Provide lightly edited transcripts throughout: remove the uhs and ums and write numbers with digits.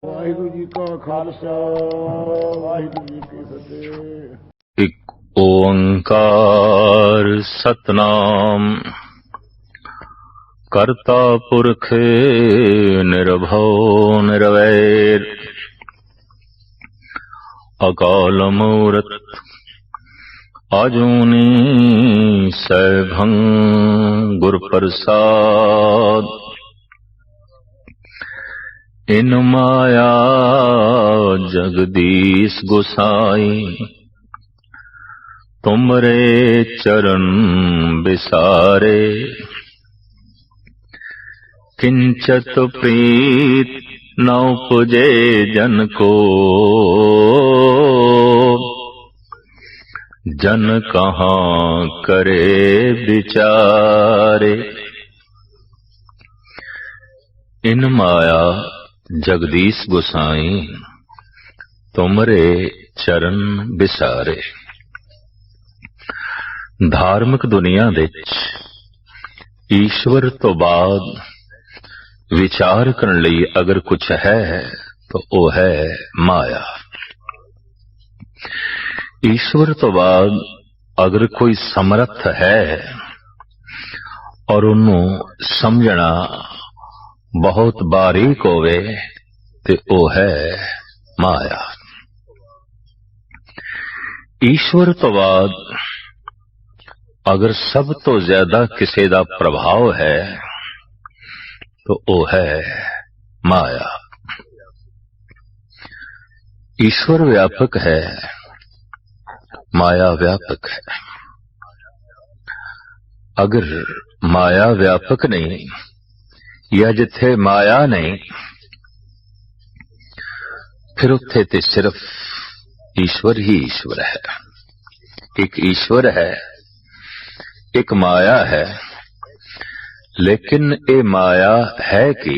ਵਾਹਿਗੁਰੂ ਜੀ ਕਾ ਖਾਲਸਾ ਵਾਹਿਗੁਰੂ ਜੀ ਕੀ ਫਤਿਹ। ਇਕ ਓੰਕਾਰ ਸਤਨਾਮ ਕਰਤਾ ਪੁਰਖ ਨਿਰਭਉ ਨਿਰਵੈਰ ਅਕਾਲ ਮੂਰਤ ਆਜੂਨੀ ਸੈਭੰ ਗੁਰ ਪ੍ਰਸਾਦ। ਇਨ ਮਾਇਆ ਜਗਦੀਸ਼ ਗੁਸਾਈ ਤੁਮਰੇ ਚਰਨ ਬਿਸਾਰੇ। किंचत प्रीत न उपजे जन को जन कहाँ करे विचारे। इन माया जगदीश गोसाई तुमरे चरण बिसारे। धार्मिक दुनिया विच ईश्वर तो बाद विचार करने ਲਈ अगर कुछ है तो वो है माया। ईश्वर तो बाद अगर कोई समर्थ है और उन्होंने समझना बहुत बारीक होवे तो वो है माया। ईश्वर तो बाद अगर सब तो ज्यादा किसी का प्रभाव है तो वो है माया। ईश्वर व्यापक है, माया व्यापक है। अगर माया व्यापक नहीं या जिथे माया नहीं फिर उत्थे ते सिर्फ ईश्वर ही ईश्वर है। एक ईश्वर है, एक माया है, लेकिन ये माया है कि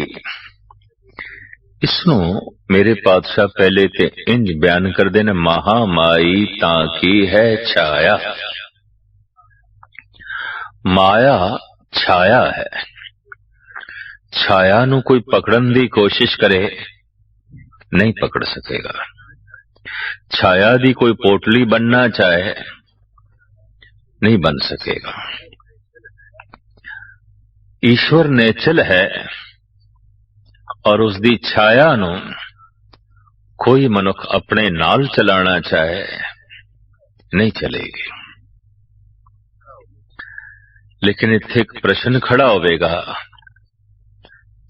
इसनों मेरे पातशाह पहले ते इंज बयान करते ने, महामाई ताकी है छाया। माया छाया है। छाया नू कोई पकड़न दी कोशिश करे नहीं पकड़ सकेगा। छाया दी कोई पोटली बनना चाहे नहीं बन सकेगा। ईश्वर नेचल है और उसकी छाया नू कोई मनुख अपने नाल चलाना चाहे नहीं चलेगी। लेकिन इत्थे एक प्रश्न खड़ा होवेगा,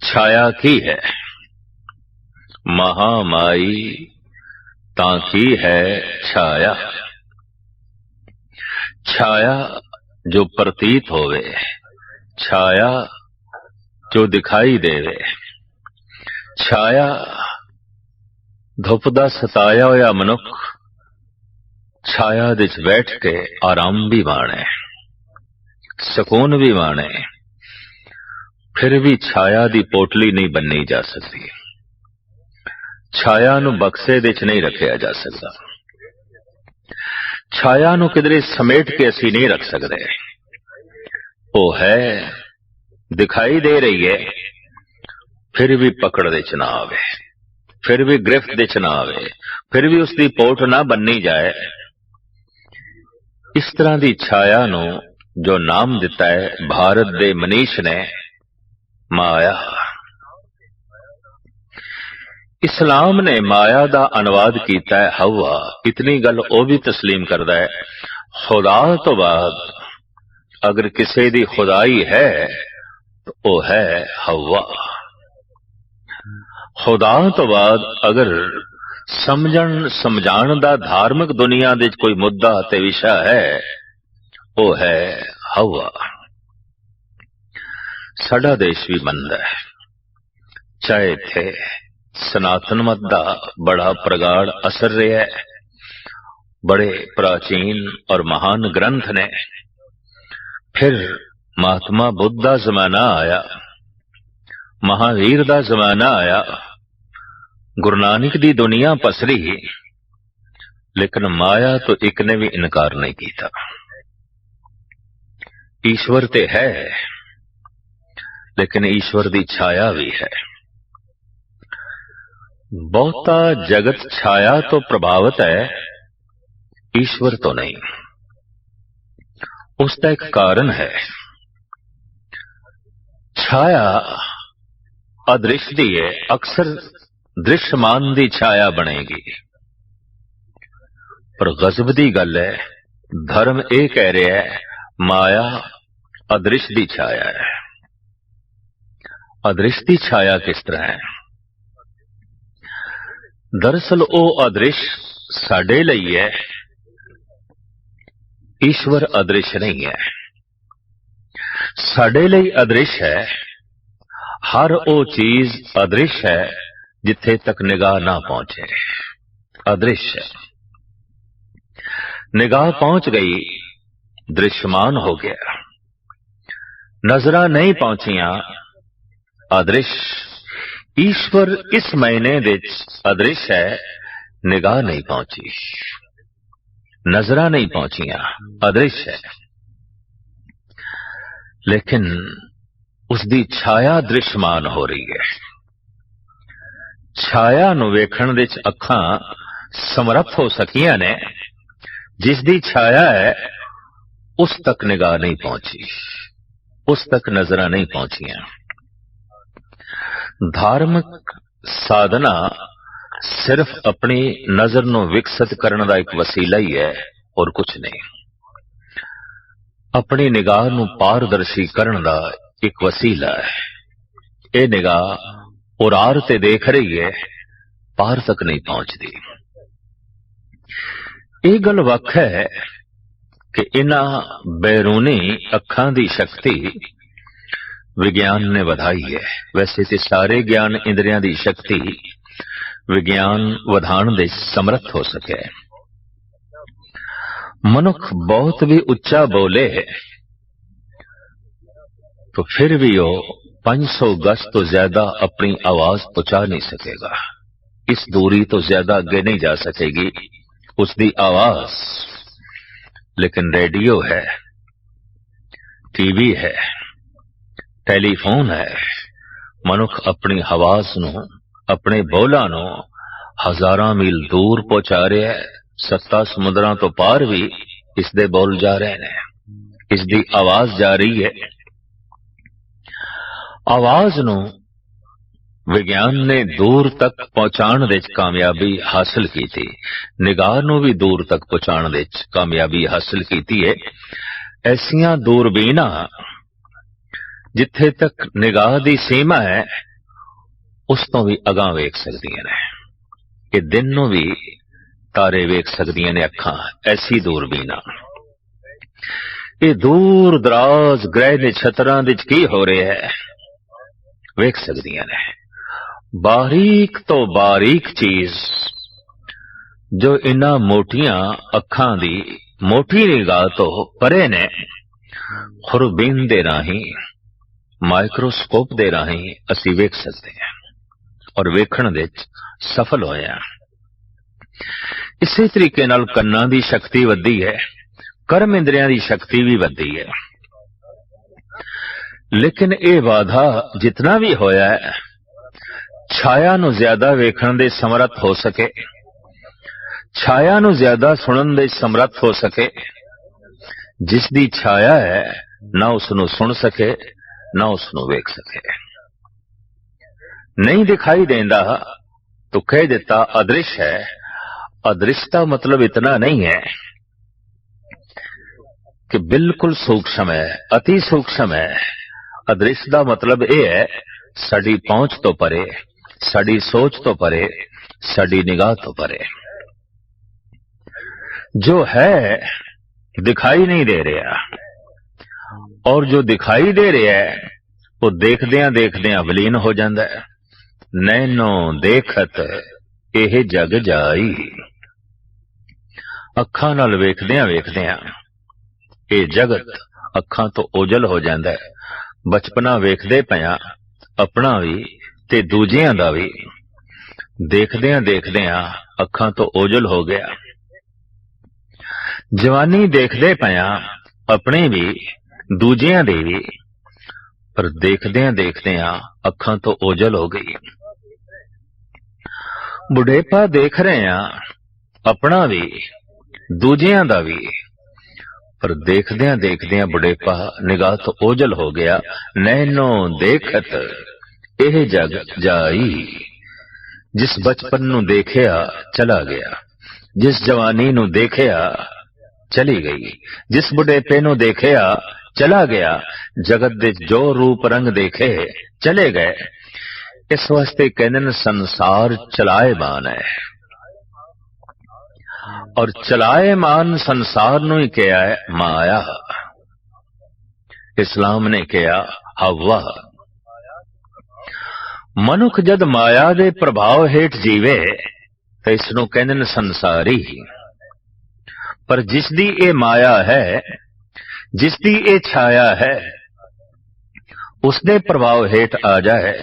छाया की है? महामाई ताकी है छाया। छाया जो प्रतीत होवे, छाया जो दिखाई देवे, छाया धुप दा सताया होया मनुख छाया दे विच बैठ के आराम भी माणे, सुकून भी माणे, फिर भी छाया दी पोटली नहीं बननी जा सकती। छाया नू बक्से दे विच नहीं रखिया जा सकता। छाया नू किधरे समेट के असी नहीं रख सकते। वो है, दिखाई दे रही है, फिर भी पकड़ दे च ना आवे, फिर भी गिरफ्त दे च ना आवे, फिर भी उसकी पोट ना बननी जाए। इस तरह की छाया नो जो नाम दिता है भारत दे मनीष ने माया। इस्लाम ने माया का अनुवाद किया है हवा। इतनी गल वो भी तस्लीम करता है, खुदा तो बाद अगर किसी दी खुदाई है तो वो है हवा। खुदा तो बाद अगर समझन समझाण दा धार्मिक दुनिया दे कोई मुद्दा ते विषय है वो है हवा। साडा देश भी मनदा है, चाहे इत्थे सनातन मत दा बड़ा प्रगाढ़ असर रहा है, बड़े प्राचीन और महान ग्रंथ ने। फिर महात्मा बुद्ध दा जमाना आया, महावीर दा जमाना आया, गुरु नानक दी दुनिया पसरी, लेकिन माया तो एक ने भी इनकार नहीं किया। ईश्वर ते है, लेकिन ईश्वर की छाया भी है। बहुता जगत छाया तो प्रभावित है, ईश्वर तो नहीं। उसका एक कारण है। छाया अदृश्य दी है, अक्सर दृश्यमान दी छाया बनेगी। पर गजब दी गल है, धर्म ये कह रहा है माया अदृश्य दी छाया है। अदृश्य दी छाया किस तरह है? दरअसल वो अदृश्य साडे लई है, ईश्वर अदृश्य नहीं है। साडे लई अदृश्य है, हर वो चीज अदृश्य है जिथे तक निगाह ना पहुंचे। अदृश्य है, निगाह पहुंच गई, दृश्यमान हो गया। नजरा नहीं पहुंचिया, अदृश्य। ईश्वर इस महीने विच अदृश्य है, निगाह नहीं पहुंची, नजरा नहीं पहुंचिया, अदृश्य है। लेकिन उसकी छाया दृश्यमान हो रही है। छाया नूं वेखण विच अखां समर्थ हो सकियां ने, जिसदी छाया है उस तक निगाह नहीं पहुंची, उस तक नजरा नहीं पहुंचियां। धार्मिक साधना सिर्फ अपनी नजर नूं विकसित करने का एक वसीला ही है और कुछ नहीं। अपनी निगाह नूं पारदर्शी करने का एक वसीला है। ये निगाह उरार ते देख रही है, पार तक नहीं पहुंचती। ये गल वख है कि इन्हां बैरूनी अखां दी शक्ति विज्ञान ने वधाई है। वैसे तो सारे ज्ञान इंद्रियां दी शक्ति विज्ञान वधाण दे समर्थ हो सके। मनुख बहुत भी उच्चा बोले तो फिर भी वो 500 गज तो ज्यादा अपनी आवाज पहुंचा नहीं सकेगा। इस दूरी तो ज्यादा आगे नहीं जा सकेगी उसकी आवाज। लेकिन रेडियो है, टीवी है, टेलीफोन है, मनुख अपनी आवाज नूं, अपने बोलां नूं हजारां मील दूर पहुंचा रहा है। 7 समुद्रां तो पार भी इसदे बोल जा रहे हैं, इसदी आवाज जा रही है। आवाज नूं विज्ञान ने दूर तक पहुंचाण विच कामयाबी हासिल की थी, निगाह नूं भी दूर तक पहुंचाण विच कामयाबी हासिल की है। ऐसियां दूरबीनां जिथे तक निगाह दी सीमा है उस तो भी अगां वेख सकदियां ने। कि दिन नूं भी तारे वेख सकदियां ने अखां, ऐसी दूरबीनां। ये दूर दराज ग्रह नक्षत्रां विच की हो रहा है वेख सकदियां ने। बारीक तो बारीक चीज जो इन्हां मोटियां अखां दी मोटी निगाह तो परे ने, खुरबीन दे राही, माइक्रोस्कोप दे राही असी वेख सकते हैं और वेखण विच सफल होए हैं। इसी तरीके नाल कन्नां दी शक्ति वधी है, कर्म इंद्रियां दी शक्ति भी वधी है। लेकिन ये वाधा जितना भी होया है, छाया नूं ज्यादा वेखण दे समर्थ हो सके, छाया नूं ज्यादा सुनन दे समर्थ हो सके। जिसदी छाया है ना उसनूं सुन सके ना उसनूं वेख सके। नहीं दिखाई देंदा तो कह देता अदृश्य है। अदृश्यता मतलब इतना नहीं है कि बिल्कुल सूक्ष्म है, अति सूक्ष्म है। अदृश्य का मतलब यह है साडी पहुंच तो परे, साडी सोच तो परे, साडी निगाह तो परे। जो है दिखाई नहीं दे रहा और जो दिखाई दे रहा है वो देखदियां देखदियां विलीन हो जाता है। नैनो देखत यह जग जाई। अखां नाल वेखदियां वेखदियां ये जगत अखां तो ओझल हो जाता है। बचपना वेखदे पिया अपना भी ते दूजियां दा भी, देखदियां देखदियां अखां तो ओझल हो गया। जवानी देखदे पिया अपने भी दूजियां दे भी, पर देखदियां देखदियां अखां तो ओझल हो गई। बुढ़ेपा देख रहे हैं अपना भी दूजियां दा भी, पर देखदियां देखदियां बुढ़ेपा निगाह तो ओझल हो गया। नैनो देखत ਇਹ जग जाई, जिस बचपन नू देखिया चला गया, जिस जवानी नू देखिया चली गई, जिस बुढ़ेपे नू देखिया चला गया, जगत दे जो रूप रंग देखे चले गए। इस वास्ते कहते न संसार चलाएमान है, और चलाएमान संसार नू ही कहा है माया। इस्लाम ने कहा हवा। मनुख जद माया दे प्रभाव हेठ जीवे तो इसनों कहते न संसारी। पर जिसदी ए माया है, जिसदी ए छाया है, उसदे प्रभाव हेठ आ जाए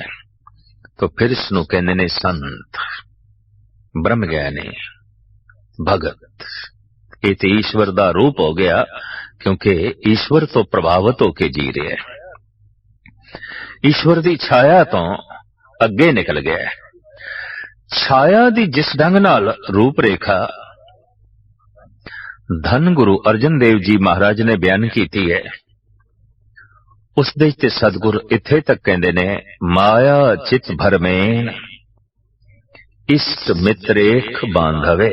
तो फिर इसनों कहते ने संत, ब्रह्म ज्ञानी, भगत। ये तो ईश्वर दा रूप हो गया, क्योंकि ईश्वर तो प्रभावित होके जी रहे है। ईश्वर दी छाया तो अगे निकल गया। छाया दी जिस ढंग नाल रूप रेखा धन गुरु अर्जन देव जी महाराज ने बयान की है, उस दे ते सतगुर इत्थे तक कहंदे ने माया चित भरमेन इष्ट मित्रेख बांधवे।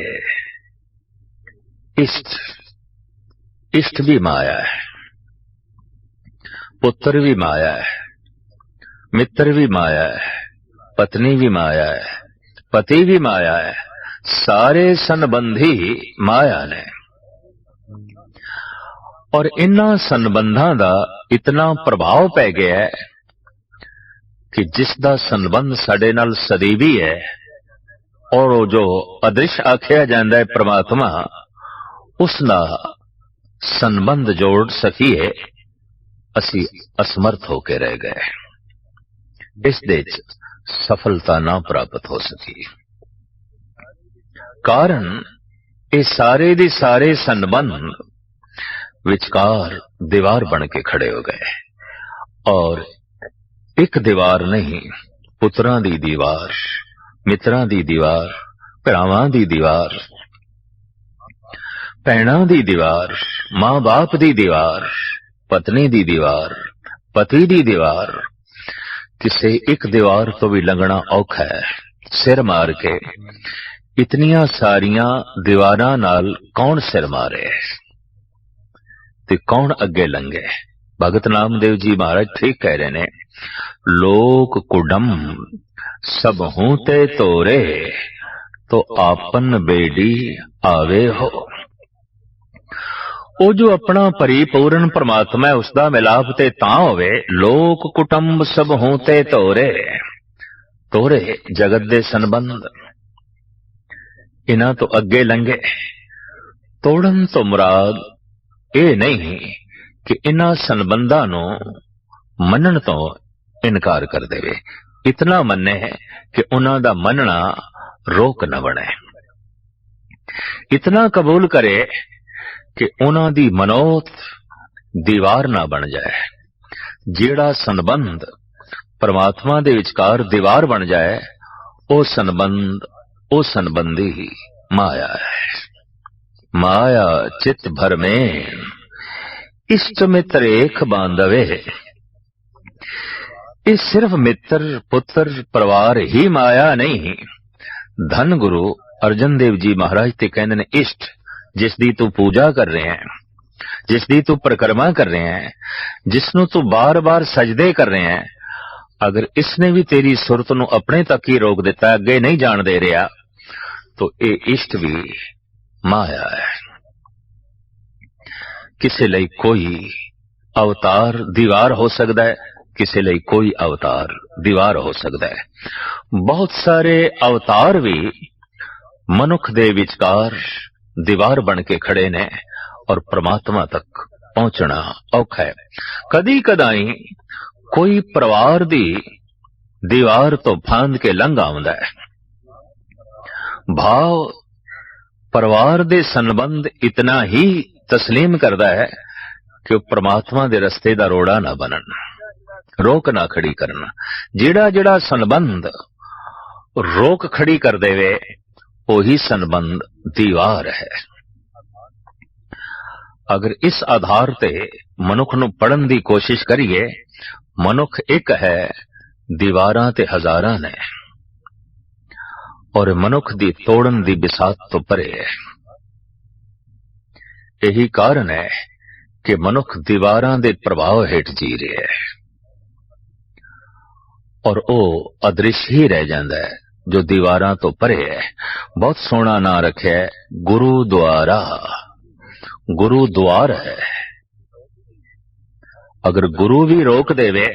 इष्ट भी माया है, पुत्र भी माया है, मित्र भी माया है, पत्नी भी माया है, पति भी माया है, सारे संबंधी माया ने। और इन्हां संबंधां दा इतना प्रभाव पै गया है कि जिसदा संबंध साडे नाल सदैवी है, और वो जो अदृश्य आख्या जांदा है परमात्मा, उसदा संबंध जोड़ सकीए असी असमर्थ होके रह गए। इस दे सफलता ना प्राप्त हो सकी। कारण ये सारे दे सारे संबंध विचकार दीवार बन के खड़े हो गए। और एक दीवार नहीं, पुत्रां दी दीवार, मित्रां दी दीवार, भरावां दी दीवार, भैणां दी दीवार, मां बाप दी दीवार, पत्नी दी दीवार, पति दी दीवार। किसे एक दीवार तो भी लंघना औखा है। सिर मार के इतनियां सारियां दीवारां नाल कौन सिर मारे ते कौन अगे लंघे। भगत नामदेव जी महाराज ठीक कह रहे ने, लोक कुडम सब हूं ते तोरे तो आपन बेडी आवे हो। ਉਹ जो अपना परिपूर्ण परमात्मा है उसका मिलाप ते तां होवे। लोक कुटुंब सब हों ते तोरे, तोरे जगत दे संबंध इन्हां तो अगे लंघे। तोड़न तो मुराद ये नहीं कि इन्हां संबंधां नूं मनण तो इनकार कर देवे, इतना मन्ने कि उन्हां दा मनना रोक न बने। इतना कबूल करे कि उन्हां दी मनोत दीवार ना बन जाए। जेड़ा संबंध परमात्मा दे विचकार दीवार बन जाए, ओ संबंध, ओ संबंधी माया है। माया चित भर में इष्ट मित्र एक बांधवे। ये सिर्फ मित्र पुत्र परिवार ही माया नहीं। धन गुरु अर्जन देव जी महाराज ते कहंदे ने इष्ट, जिसदी तू पूजा कर रहे हैं, जिसदी तू परिक्रमा कर रहे हैं, जिसनों तू बार बार सजदे कर रहे हैं, अगर इसने भी तेरी सुरत नूं अपने तक ही रोक दिता, अगे नहीं जान दे रहा, तो ये इष्ट भी माया है। किसी लई कोई अवतार दीवार हो सकता है, किसी लई कोई अवतार दीवार हो सकता है। बहुत सारे अवतार भी मनुख दे विचकार दीवार बन के खड़े ने, और परमात्मा तक पहुंचना औखा है। कदी कदाई कोई परिवार दी दीवार तो फांद के लंघ आउंदा है। भाव परिवार दे संबंध इतना ही तस्लीम करदा है कि वो परमात्मा दे रस्ते दा रोड़ा ना बनन, रोक ना खड़ी करना। जेड़ा जेड़ा संबंध रोक खड़ी कर देवे ਉਹੀ संबंध दीवार है। अगर इस आधार ते मनुख ਨੂੰ पढ़न ਦੀ कोशिश करिए, मनुख एक है, दीवारां ते हजारां ने, और मनुख दी तोड़न दी बिसात तो परे है। यही कारण है कि मनुख दीवारां दे प्रभाव हेठ जी रहा है और वो अदृश्य ही रह जाता है जो दीवारां तो परे है। बहुत सोहना ना रखे है, गुरुद्वारा। गुरुद्वार है। अगर गुरु भी रोक देवे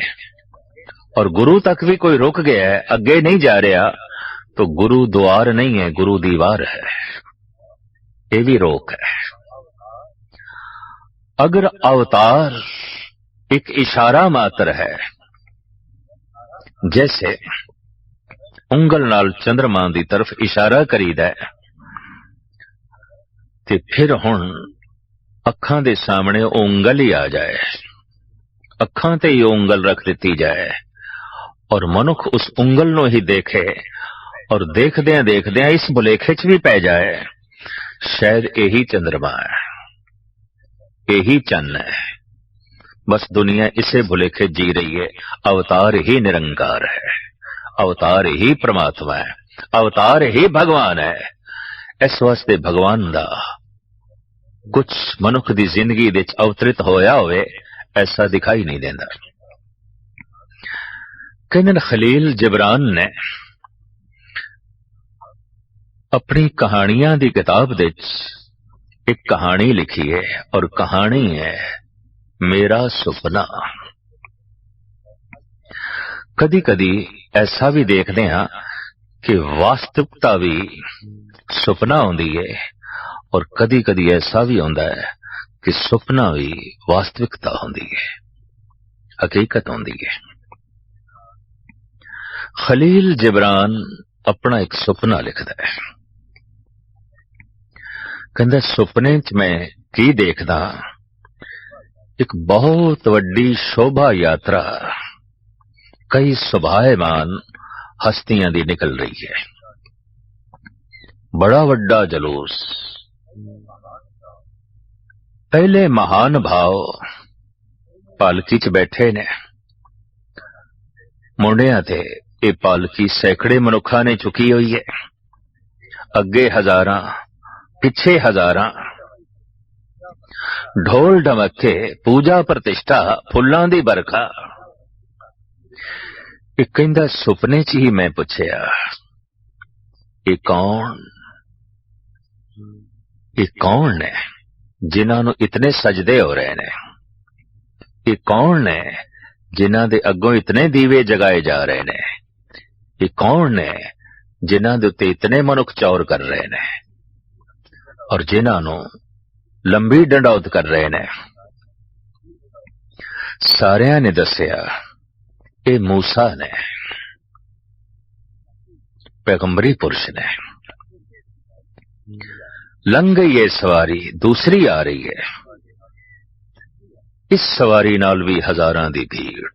और गुरु तक भी कोई रुक गया है, अगे नहीं जा रहा, तो गुरुद्वार नहीं है, गुरु दीवार है। ये भी रोक है। अगर अवतार एक इशारा मात्र है, जैसे उंगल नाल चंद्रमा दी तरफ इशारा करीदा है, ते फिर हुण अखां दे सामने उंगल ही आ जाए, अखां ते ही उंगल रख दी जाए और मनुख उस उंगल नूं ही देखे और देखदियां देखदियां इस भुलेखे च भी पै जाए, शायद यही चंद्रमा है, यही चन्न है। बस दुनिया इसे भुलेखे जी रही है। अवतार ही निरंकार है, अवतार ही परमात्मा है, अवतार ही भगवान है। इस वास्ते भगवान दा कुछ मनुख दी जिंदगी दे अवतरित होया होवे ऐसा दिखाई नहीं देता। कहने खलील जिब्रान ने अपनी कहानियां दी किताब दे एक कहानी लिखी है और कहानी है मेरा सुपना। कदी कदी ऐसा भी देखते हैं कि वास्तविकता भी सुपना होती है और कदी कदी ऐसा भी होता है कि सुपना भी वास्तविकता होती है, हकीकत होती है। खलील जिब्रान अपना एक सुपना लिखता है। कहता सुपने च मैं की देखदा, एक बहुत वड्डी शोभा यात्रा कई सुभायमान हस्तियां दी निकल रही है। बड़ा वड्डा जलूस। पहले महान भाव पालकी च बैठे ने, मुंडियां ते ये पालकी सैकड़े मनुखा ने चुकी हुई है। अगे हजारां, पिछे हजारां, ढोल ढमके, पूजा प्रतिष्ठा, फुल्लां दी बरखा। एक कहंदा सुपने च ही मैं पुछया, ये कौन ने जिन्हां नूं इतने सजदे हो रहे ने? ये कौन ने जिन्हां दे अगों इतने दीवे जगाए जा रहे ने? ये कौन ने जिन्हां दे उत्ते इतने मनुख चौर कर रहे ने और जिन्हां नूं लंबी डंडौत कर रहे ने? सारियां ने दसिया ये मूसा ने, पैगंबरी पुरुष ने। लंघ गई ये सवारी, दूसरी आ रही है। इस सवारी नाल भी हजारां दी भीड़,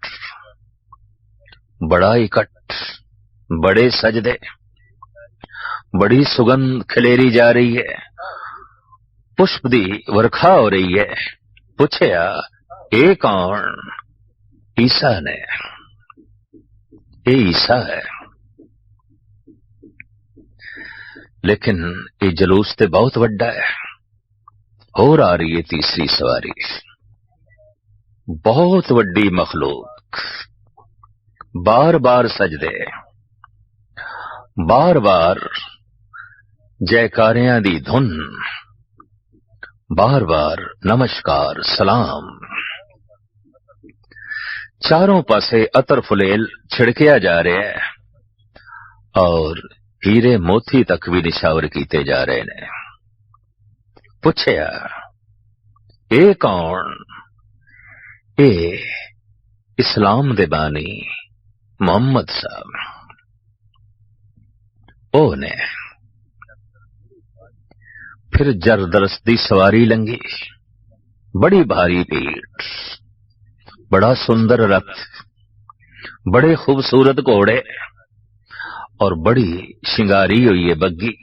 बड़ा इकट्ठ, बड़े सजदे, बड़ी सुगंध खिलेरी जा रही है, पुष्प दी वर्खा हो रही है। पूछया ये कौन? ईसा ने। ये ईसा है। लेकिन ये जलूस ते बहुत वड्डा है। और आ रही है तीसरी सवारी, बहुत वड्डी मखलूक, बार बार सजदे, बार बार जयकारियां दी धुन, बार बार नमस्कार सलाम। चारों पासे अतर फुलेल छिड़किया जा रहा है और हीरे मोती तक भी निशावर किए जा रहे ने। पूछया ये कौन? ये इस्लाम दे बानी मोहम्मद साहब ओ ने। फिर जरदस्त दी सवारी लंघी, बड़ी भारी भीड़, बड़ा सुंदर रथ, बड़े खूबसूरत घोड़े और बड़ी शिंगारी हुई है बग्गी।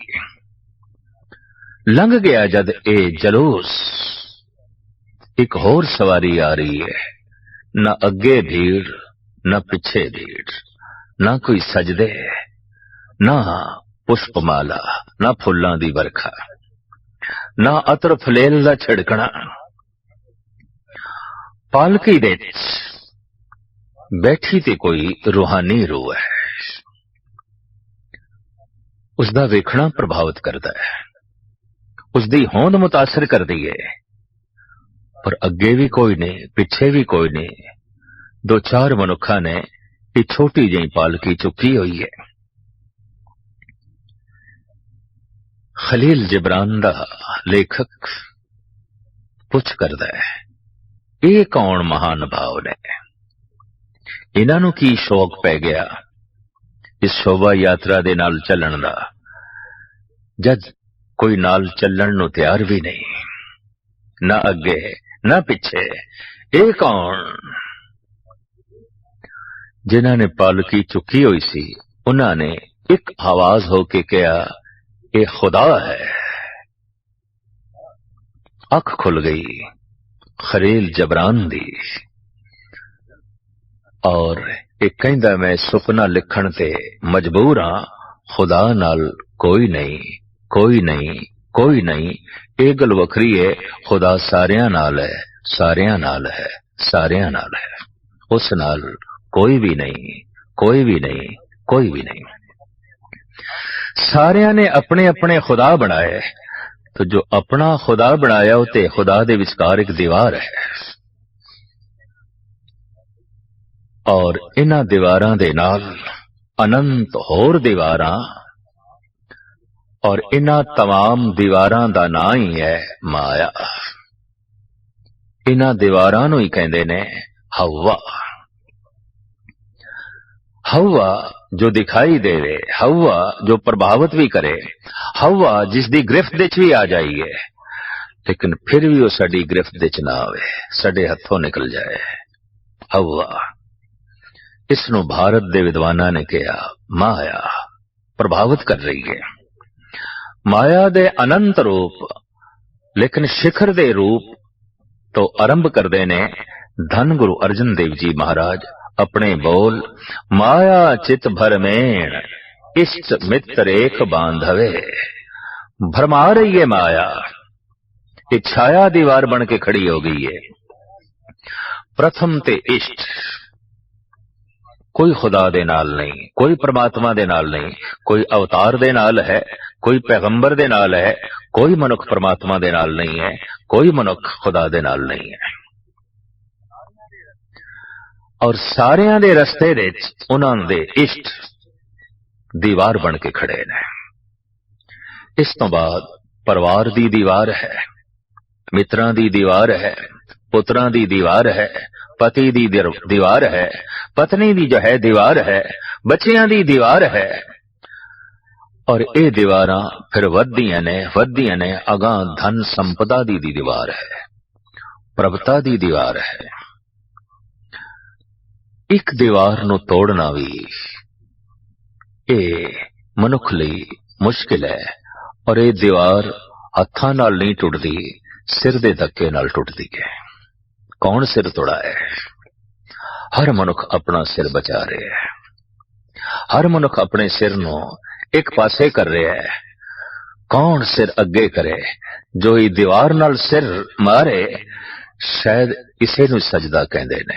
लंघ गया जद ए जलूस, एक होर सवारी आ रही है। न अगे भीड़ न पिछे भीड़, न कोई सजदे न पुष्पमाला, न फुल्लां दी बरखा, न अतर फलेल दा छिड़कना। पालकी दे बैठी ते कोई रूहानी रूह है, उसदा वेखना प्रभावित करता है, उसदी होंद मुतासर कर दी है। पर अगे भी कोई नहीं, पिछे भी कोई नहीं। दो चार मनुखा ने एक छोटी जी पालकी चुकी हुई है। खलील जिब्रान दा लेखक पुछ करदा है, ये कौन महान भाव ने, इन्हां नूं की शौक पै गया इस शोभा यात्रा दे नाल चलण दा, जद कोई नाल चलण नूं तैयार भी नहीं, ना अगे ना पिछे। ये कौन? जिन्हां ने पालकी चुकी हुई सी, उन्हां ने एक आवाज होके कहा, ये खुदा है। अख खुल गई खलील जबरान दी, और एक कहंदा मैं सुपना लिखण ते मजबूर हां, खुदा नाल कोई नहीं, कोई नहीं, कोई नहीं। ये गल वखरी है, खुदा सारियां नाल है, सारियां नाल है, सारियां नाल है। उस नाल कोई भी नहीं, कोई भी नहीं, कोई भी नहीं। सारियां ने अपने अपने खुदा बनाए, तो जो अपना खुदा बनाया उते खुदा दे विचकार एक दीवार है, और इन्हां दीवारां दे नाल अनंत होर दीवारां, और इन्हां तमाम दीवारां दा नां ही है माया। इन्हां दीवारां नूं ही कहंदे ने हवा। हवा जो दिखाई देवे, हवा जो प्रभावित भी करे, हवा जिसदी गिरफ्त विच भी आ जाइए, लेकिन फिर भी वो साडी गिरफ्त विच ना आवे, साडे हथों निकल जाए। हवा, इसनूं भारत दे विद्वानां ने कहा माया प्रभावित कर रही है। माया दे अनंत रूप, लेकिन शिखर दे रूप तो आरंभ करदे ने धन गुरु अर्जन देव जी महाराज अपने बोल, माया चित भरमेण इष्ट मित्र एक बांधवे। भरमा रही है माया, एक छाया दीवार बन के खड़ी हो गई है। प्रथम ते इष्ट, कोई खुदा दे नाल नहीं, कोई परमात्मा दे नाल नहीं, कोई अवतार दे नाल है, कोई पैगंबर दे नाल है, कोई मनुख परमात्मा दे नाल नहीं है, कोई मनुख खुदा दे नाल नहीं है। और सारियां दे रस्ते विच उन्हां दे इष्ट दीवार बन के खड़े ने। इस तो बाद परिवार दी दीवार है, मित्रां दी दीवार है, पुत्रां दी दीवार है, पति दी दीवार है, पत्नी दी जो है दीवार है, बच्चियां दी दीवार है। और ये दीवारां फिर वधियां ने अगां धन संपदा दी दीवार है, प्रभुता दी दीवार है। एक दीवार नूं तोड़ना भी ये मनुख लई मुश्किल है, और ये दीवार हत्थां नाल नहीं टुटदी, सिर दे धक्के नाल टुटदी है। कौन सिर तोड़ा है? हर मनुख अपना सिर बचा रहे है, हर मनुख अपने सिर नूं एक पासे कर रहा है। कौन सिर अगे करे? जो ये दीवार नाल सिर मारे, शायद इसे नूं सजदा कहंदे ने,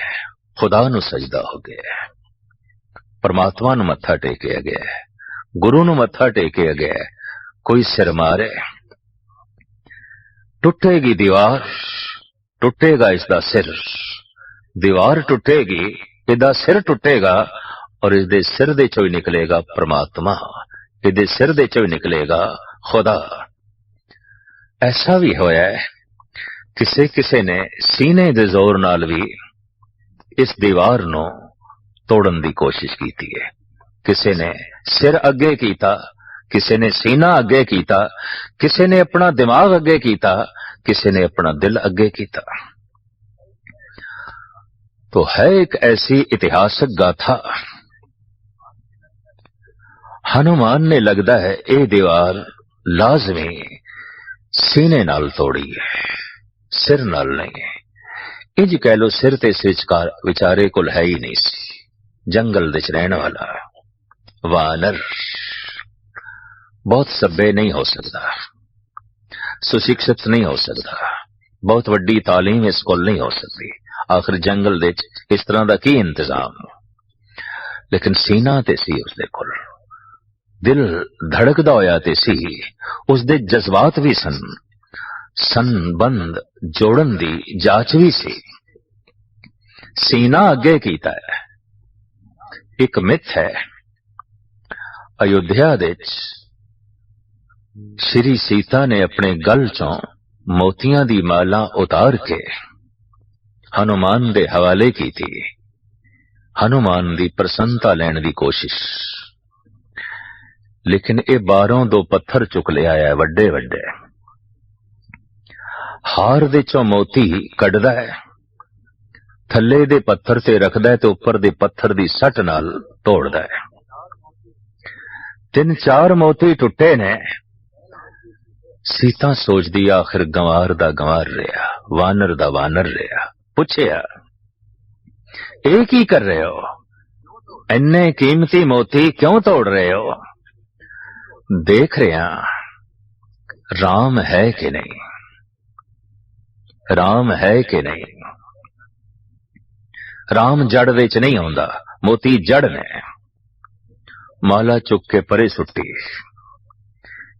खुदा नूं सजदा हो गया, परमात्मा नूं मत्था टेकिया गया, गुरु नूं मत्था टेकिया गया। कोई सिर मारे, टुटेगी दीवार, टुटेगा इसदा सिर। दीवार टुटेगी, इसदा सिर टुटेगा, और इसदे सिर दे चों ही निकलेगा परमात्मा, इसदे सिर दे चों ही निकलेगा खुदा। ऐसा भी होया है, किसे किसे ने सीने दे जोर नाल भी इस दीवार नूं तोड़न दी कोशिश की है। किसे ने सिर अगे कीता, किसे ने सीना अगे कीता, किसे ने अपना दिमाग अगे कीता, किसे ने अपना दिल अगे कीता। तो है एक ऐसी इतिहासक गाथा, हनुमान ने लगदा है ये दीवार लाजमी सीने नाल तोड़ी है, सिर नाल नहीं। इंज कह लो सिर ते विचकार विचारे कोल है ही नहीं सी। जंगल विच रहने वाला वानर बहुत सभ्य नहीं हो सकता, सुशिक्षित नहीं हो सकता, बहुत वड्डी तालीम इस कोल नहीं हो सकती। आखिर जंगल विच इस तरह का की इंतजाम। लेकिन सीना ते सी उसदे कोल, दिल धड़कदा होया ते सी, उसदे जज्बात भी सन, संबंध जोड़न दी जाच भी सी। सीना अगे कीता है। एक मिथ है, अयोध्या विच श्री सीता ने अपने गल चों मोतियां दी माला उतार के हनुमान दे हवाले की थी। हनुमान दी प्रसन्नता लैण दी कोशिश। लेकिन ये 12 दो पत्थर चुक ले आया वड्डे वड्डे। हार दे चों मोती कढ़दा है, थल्ले दे पत्थर ते रखदा है ते उपर दे पत्थर दी सट नाल तोड़दा है। 3-4 मोती टुटे ने। सीता सोचदी आखिर गंवार दा गंवार रहा, वानर दा वानर रहा। पुछया ये की कर रहे हो, इन्ने कीमती मोती क्यों तोड़ रहे हो? देख रहा राम है कि नहीं, राम है कि नहीं। राम जड़ विच नहीं आउंदा, मोती जड़ ने। माला चुक के परे सुट्टी।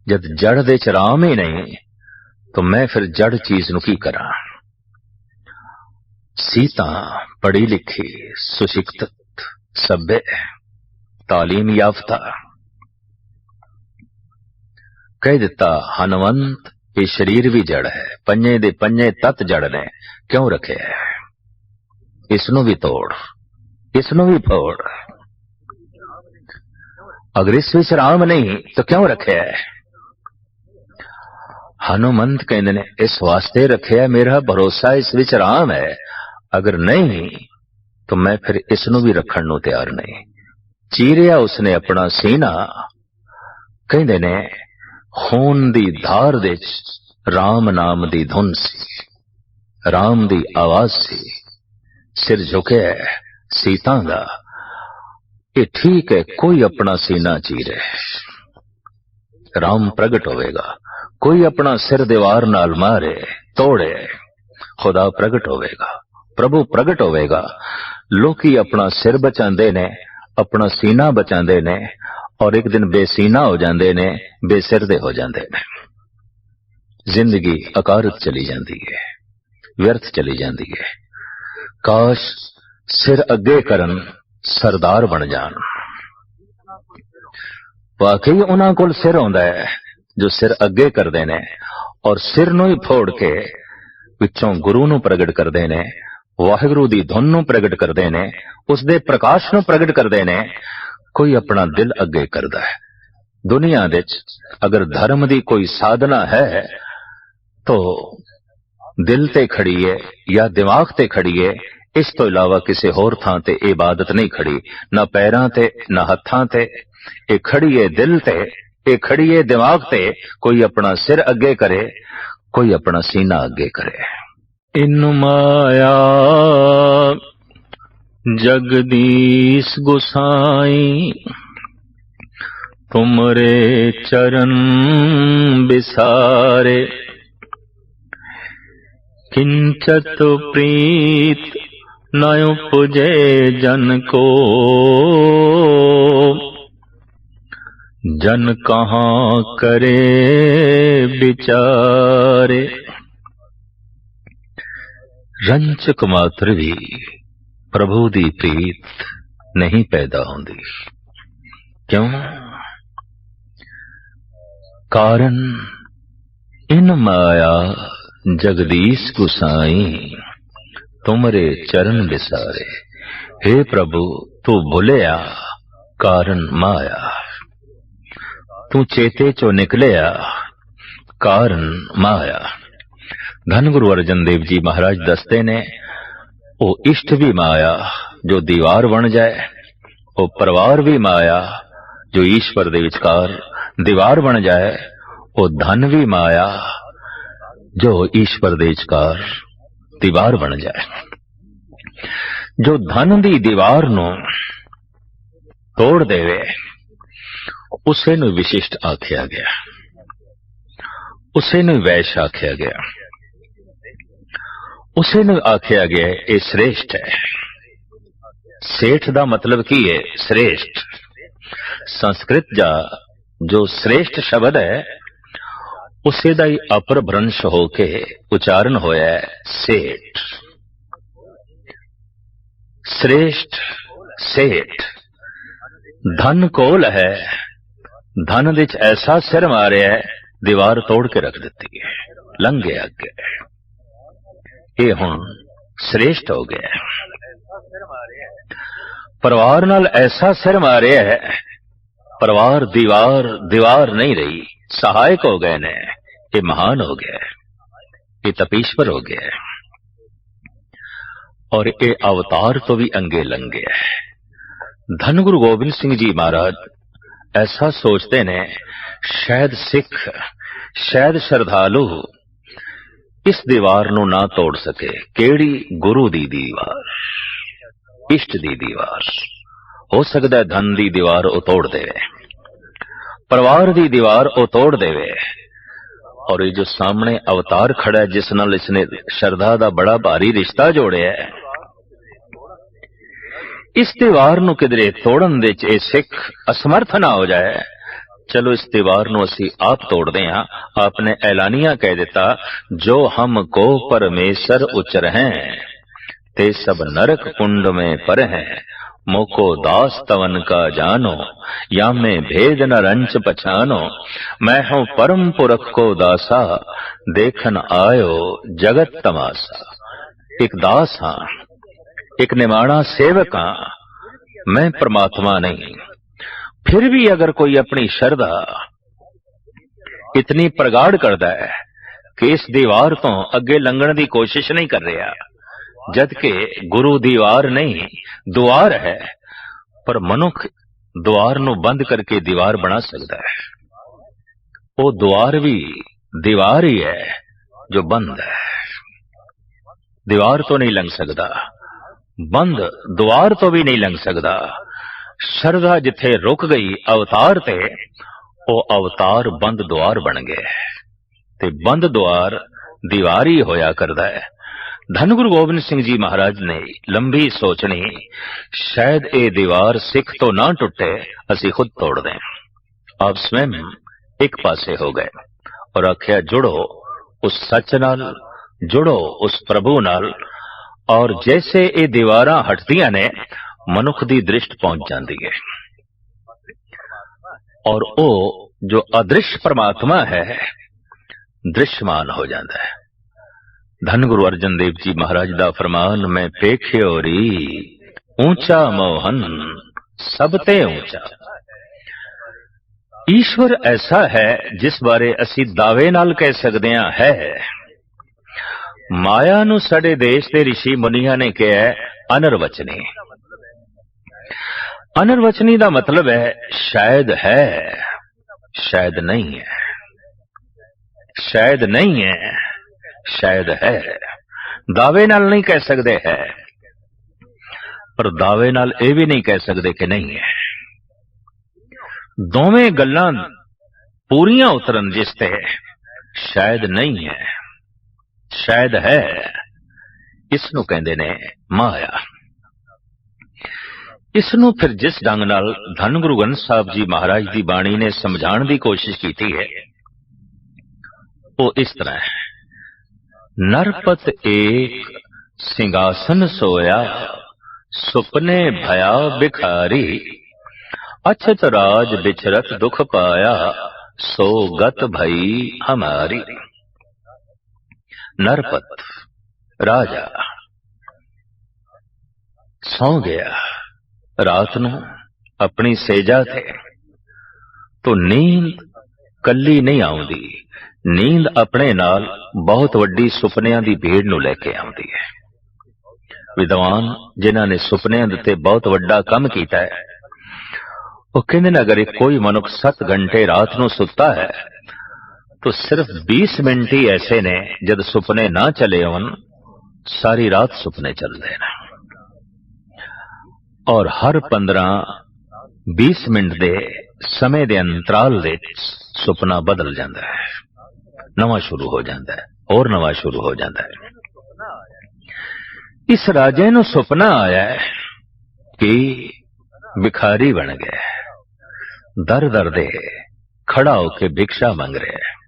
जद जड़ विच राम ही नहीं तो मैं फिर जड़ चीज नूं की करा। सीता पढ़ी लिखी, सुशिक्षित, सभ्य, तालीम याफ्ता। कह दिता हनुमंत ये शरीर भी जड़ है, पंजे दे पंजे तत जड़ ने, क्यों रखे है? इसनों भी तोड़, इसनों भी फोड़। अगर इस विच राम नहीं तो क्यों रखे है? हनुमंत कहते ने इस वास्ते रखे है, मेरा भरोसा इस विच राम है। अगर नहीं तो मैं फिर इसनों भी रखण नूं तैयार नहीं। चीरिया उसने अपना सीना। कहते ने खून दी धार विच राम नाम दी धुन सी, राम दी आवाज सी। सिर झुके सीता दा। ये ठीक है, कोई अपना सीना चीरे, राम प्रगट होवेगा। कोई अपना सिर दीवार नाल मारे तोड़े, खुदा प्रगट होवेगा, प्रभु प्रगट होवेगा। लोकी अपना सिर बचांदे ने, अपना सीना बचांदे ने, और एक दिन बेसीना हो जांदे ने, बेसिर दे हो जांदे ने। जिंदगी अकारत चली जाती है, व्यर्थ चली जाती है। काश सिर अगे करन सरदार बन जान। वाकई उन्हां कोल सिर होंदा है जो सिर अगे करदे ने और सिर नूं ही फोड़ के विचों गुरु नूं प्रगट करदे ने, वाहिगुरू दी धुन नूं प्रगट करदे ने, उसदे प्रकाश नूं प्रगट करदे ने। कोई अपना दिल अगे करदा है। दुनिया विच अगर धर्म दी कोई साधना है तो दिल ते खड़ी है या दिमाग ते खड़ी है। इस तो इलावा किसी होर थां ते इबादत नहीं खड़ी, ना पैरां ते ना हत्थां ते। ये खड़ी है दिल ते, ये खड़ी है दिमाग ते। कोई अपना सिर अगे करे, कोई अपना सीना अगे करे। इन माया जगदीश गोसाई, तुमरे चरण बिसारे। किंचत प्रीत न उपजे जन को, जन कहाँ करे बिचारे। रंचक मात्र भी प्रभु दी प्रीत नहीं पैदा होंदी। क्यों? कारण इन माया जगदीश गुसाई, तुमरे चरण बिसारे। हे प्रभु तू भुलिया कारण माया, तू चेते चो निकलिया कारण माया। धन गुरु अर्जन देव जी महाराज दसते ने वो इष्ट भी माया जो दीवार बन जाए, वो परिवार भी माया जो ईश्वर दे विचकार दीवार बन जाए वो धन भी माया जो ईश्वर दे विचकार दीवार बन जाए। जो धन दी दीवार नू तोड़ देवे उसे नू विशिष्ट आख्या गया, उसे नू वैश आख्या गया, उसे नू आख्या गया ये श्रेष्ठ है। सेठ दा मतलब की है श्रेष्ठ। संस्कृत जा जो श्रेष्ठ शब्द है उसे दा ही अपर भ्रंश होके उच्चारण होया है सेठ। श्रेष्ठ सेठ। धन कोल है, धन विच ऐसा सिर मारिया है दीवार तोड़ के रख देती है, लंघे अगे। ये हुण श्रेष्ठ हो गया। परिवार नाल ऐसा सिर मारिया है, परिवार दीवार दीवार नहीं रही, सहायक हो गए ने। ये महान हो गया, ये तपीश्वर हो गया और ये अवतार तो भी अंगे लंघे है। धन गुरु गोबिंद सिंह जी महाराज ऐसा सोचते ने, शायद सिख, शायद श्रद्धालु इस दीवार नू ना तोड़ सके। केड़ी? गुरु दी दीवार, इष्ट दी दीवार। हो सकता है धन दी दीवार वो तोड़ देवे, परिवार दी दीवार वो तोड़ देवे, और ये जो सामने अवतार खड़ा है जिस नाल इसने श्रद्धा दा बड़ा भारी रिश्ता जोड़िया है, इस दीवार नू किधरे तोड़न दे च सिख असमर्थ ना हो जाए। चलो इस दीवार नू असी आप तोड़ दे हां। आपने ऐलानिया कह दिता, जो हमको परमेश्वर उचर हैं ते सब नरक कुंड में पर हैं, मोको दास तवन का जानो, या में भेद न रंच पछानो, मैं हूं परम पुरख को दासा, देखन आयो जगत तमाशा। एक दास हां, एक निमाणा सेवक हां, मैं परमात्मा नहीं। फिर भी अगर कोई अपनी श्रद्धा इतनी प्रगाढ़ करता है कि इस दीवार तो अगे लंघण की कोशिश नहीं कर रहा, जबकि गुरु दीवार नहीं द्वार है, पर मनुख द्वार नू बंद करके दीवार बना सकता है। वो द्वार भी दीवार ही है जो बंद है। दीवार तो नहीं लंघ सकता, बंद द्वार तो भी नहीं लंघ सकता। श्रद्धा जिथे रुक गई अवतार ते, वो अवतार बंद द्वार बन गए ते बंद द्वार दीवार ही होया करदा है। धन गुरु गोबिंद सिंह जी महाराज ने लंबी सोचनी, शायद ये दीवार सिख तो ना टूटे, असी खुद तोड़ दें। आप स्वयं एक पासे हो गए और आख्या, जुड़ो उस सच नाल, जुड़ो उस प्रभु नाल, और जैसे ये दीवारां हटदियां ने मनुख दी दृष्टि पहुंच जाती है, और वो जो अदृश्य परमात्मा है दृश्यमान हो जाता है। धन गुरु अर्जन देव जी महाराज दा फरमान, मैं पेख्यो री ऊंचा मोहन सबते ऊंचा। ईश्वर ऐसा है जिस बारे असी दावे नाल कह सकते है। माया नू साडे देश के ऋषि मुनिया ने कहा है अनर्वचनी। अनर्वचनी का मतलब है शायद है, शायद नहीं है, शायद नहीं है, शायद है। दावे नाल नहीं कह सकते है, पर दावे नाल ये भी नहीं कह सकते कि नहीं है। दोवें गल्लां पूरियां उतरन जिसते शायद नहीं है, शायद है, इसनू कहंदे ने माया। इसनू फिर जिस ढंग नाल धन गुरु ग्रंथ साहब जी महाराज की बाणी ने समझाने की कोशिश की है, वो इस तरह है। नरपत एक सिंहासन सोया, सुपने भया बिखारी, अछत राज बिचरत दुख पाया, सो गत भई हमारी। नरपत राजा सौ गया रात नू अपनी सेजा थे, तो नींद कली नहीं आउंदी, नींद अपने नाल बहुत वड्डी सुपनियां दी भीड़ नू लेके आउंदी है। विद्वान जिन्हां ने सुपनियां दे बहुत वड्डा काम कीता है, वो कहते अगर एक कोई मनुख 7 घंटे रात को सुता है तो सिर्फ 20 मिनट ही ऐसे ने जब सुपने ना चले होन, सारी रात सुपने चलते हैं। और हर 15-20 मिनट दे समय दे अंतराल दे सुपना बदल जाता है, नवा शुरू हो जाता है और नवा शुरू हो जाता है। इस राजे नूं सुपना आया है कि भिखारी बन गया, दर दर दे खड़ा होके भिक्षा मांग रहे है।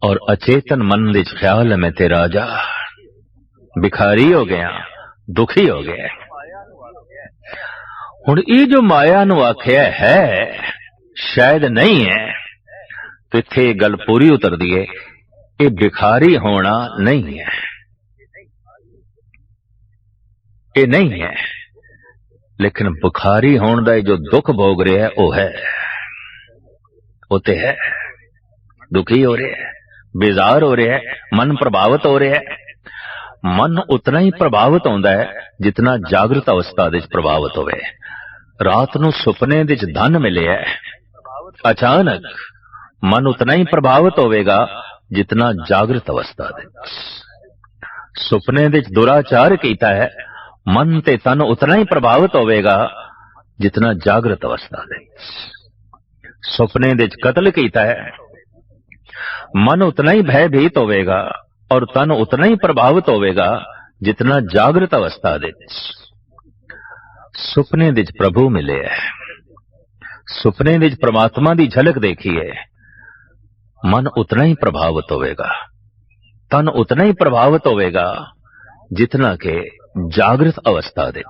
और अचेतन मन विच ख्याल है मैं ते राजा भिखारी हो गया, दुखी हो गया। हुण ये जो माया नूं आख्या है शायद नहीं है, तो इत्थे गल पूरी उतर दी है, ये भिखारी होना नहीं है, ये नहीं है। लेकिन भिखारी होने का जो दुख भोग रहा है वो है, वो तो है, दुखी हो रहे है, बेजार हो रहे है, मन प्रभावित हो रहे है। मन उतना ही प्रभावित होता है जितना जागृत अवस्था दे प्रभावित होवे। रात नूं सुपने दे धन मिले है, अचानक मन उतना ही प्रभावित होवेगा जितना जागृत अवस्था दे। सुपने दे दुराचार कीता है, मन ते तन उतना ही प्रभावित होवेगा जितना जागृत अवस्था दे। सुपने दे कत्ल कीता है, मन उतना ही भयभीत होवेगा और तन उतना ही प्रभावित होवेगा जितना जागृत अवस्था दे। सुपने दे प्रभु मिले है, सुपने दे परमात्मा की झलक देखी है, मन उतना ही प्रभावित होवेगा, तन उतना ही प्रभावित होवेगा जितना के जागृत अवस्था दे।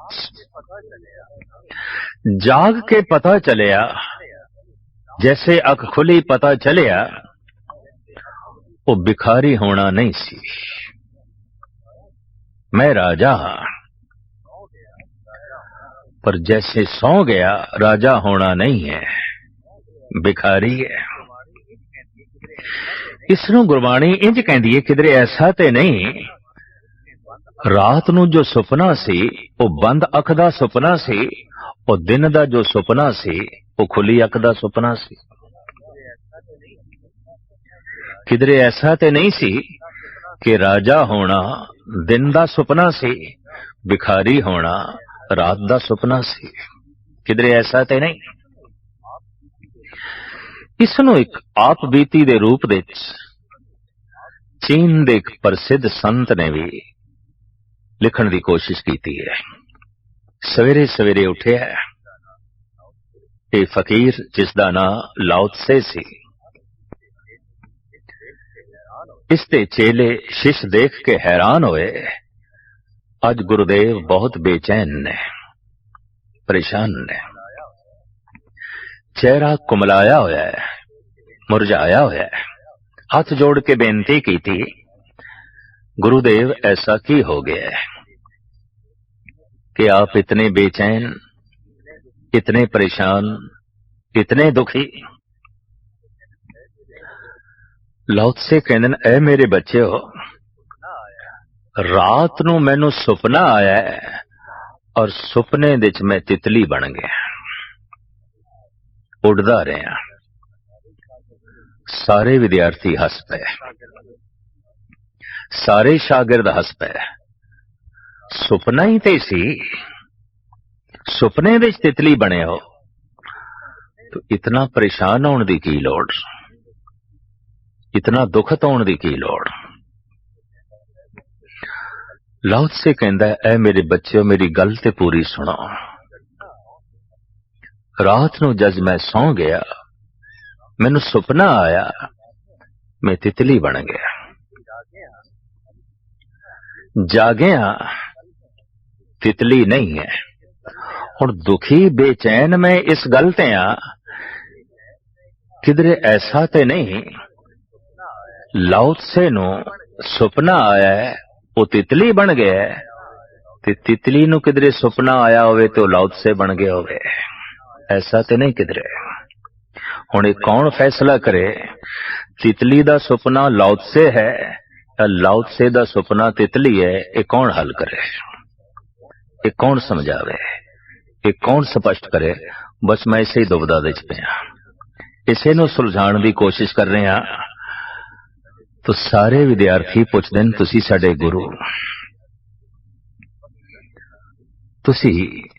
जाग के पता चलिया, जैसे अख खुली पता चलिया, वो भिखारी होना नहीं सी, मैं राजा हाँ। पर जैसे सौ गया राजा होना नहीं है, भिखारी है। इसनों गुरबाणी इंज कहती है, किधरे ऐसा ते नहीं रात नूं जो सुपना सी वो बंद अख दा सुपना सी, और दिन दा जो सुपना सी वो खुली अख दा सुपना सी। किधरे ऐसा ते नहीं सी कि राजा होना दिन दा सुपना सी, भिखारी होना रात दा सुपना सी। किधरे ऐसा ते नहीं। इसनों एक आप बीती दे रूप दे चीन दे एक प्रसिद्ध संत ने भी लिखण की कोशिश की है। सवेरे सवेरे उठे है, ये फकीर जिसका नाम लाओ त्से सी, इसते चेले शिष्य देख के हैरान होए। अज गुरुदेव बहुत बेचैन ने, परेशान ने, चेहरा कुमलाया होया है, मुरझाया होया है। हाथ जोड़ के बेनती की थी, गुरुदेव ऐसा की हो गया है कि आप इतने बेचैन, इतने परेशान, इतने दुखी। लाओ त्से कहंदे, ऐ मेरे बच्चे हो, रात नूं मैनू सुपना आया है और सुपने दे च मैं तितली बन गया, उड़दा रहा। सारे विद्यार्थी हस पे, सारे शागिर्द हस पे। सुपना ही ते सी, सुपने दे च तितली बने हो तो इतना परेशान होने की की लोड़, इतना दुखत होने की की लोड़। लाओ त्से कहंदा है, ऐ मेरे बच्चों मेरी गल ते पूरी सुनो। रात नूं जज मैं सौ गया, मैनू सुपना आया, मैं तितली बन गया। जागिया तितली नहीं है। हुण दुखी बेचैन मैं इस गल ते आ, किधरे ऐसा ते नहीं लाओ त्से नू सुपना आया है, वो तितली बन गया है, ते तितली नू किधरे सुपना आया होवे तो लाओ त्से बन गया होवे, ऐसा ते नहीं किधरे। हुण ये कौन फैसला करे, तितली दा सुपना लाओ त्से है या लाओ त्से दा सुपना तितली है? ये कौन हल करे, ये कौन समझावे? ये कौन स्पष्ट करे? बस मैं इसे ही दुविधा दे च पिया, इसे नूं सुलझाण दी कोशिश कर रहे हां। तो सारे विद्यार्थी पुछदे ने, तुसी साडे गुरु, तुसी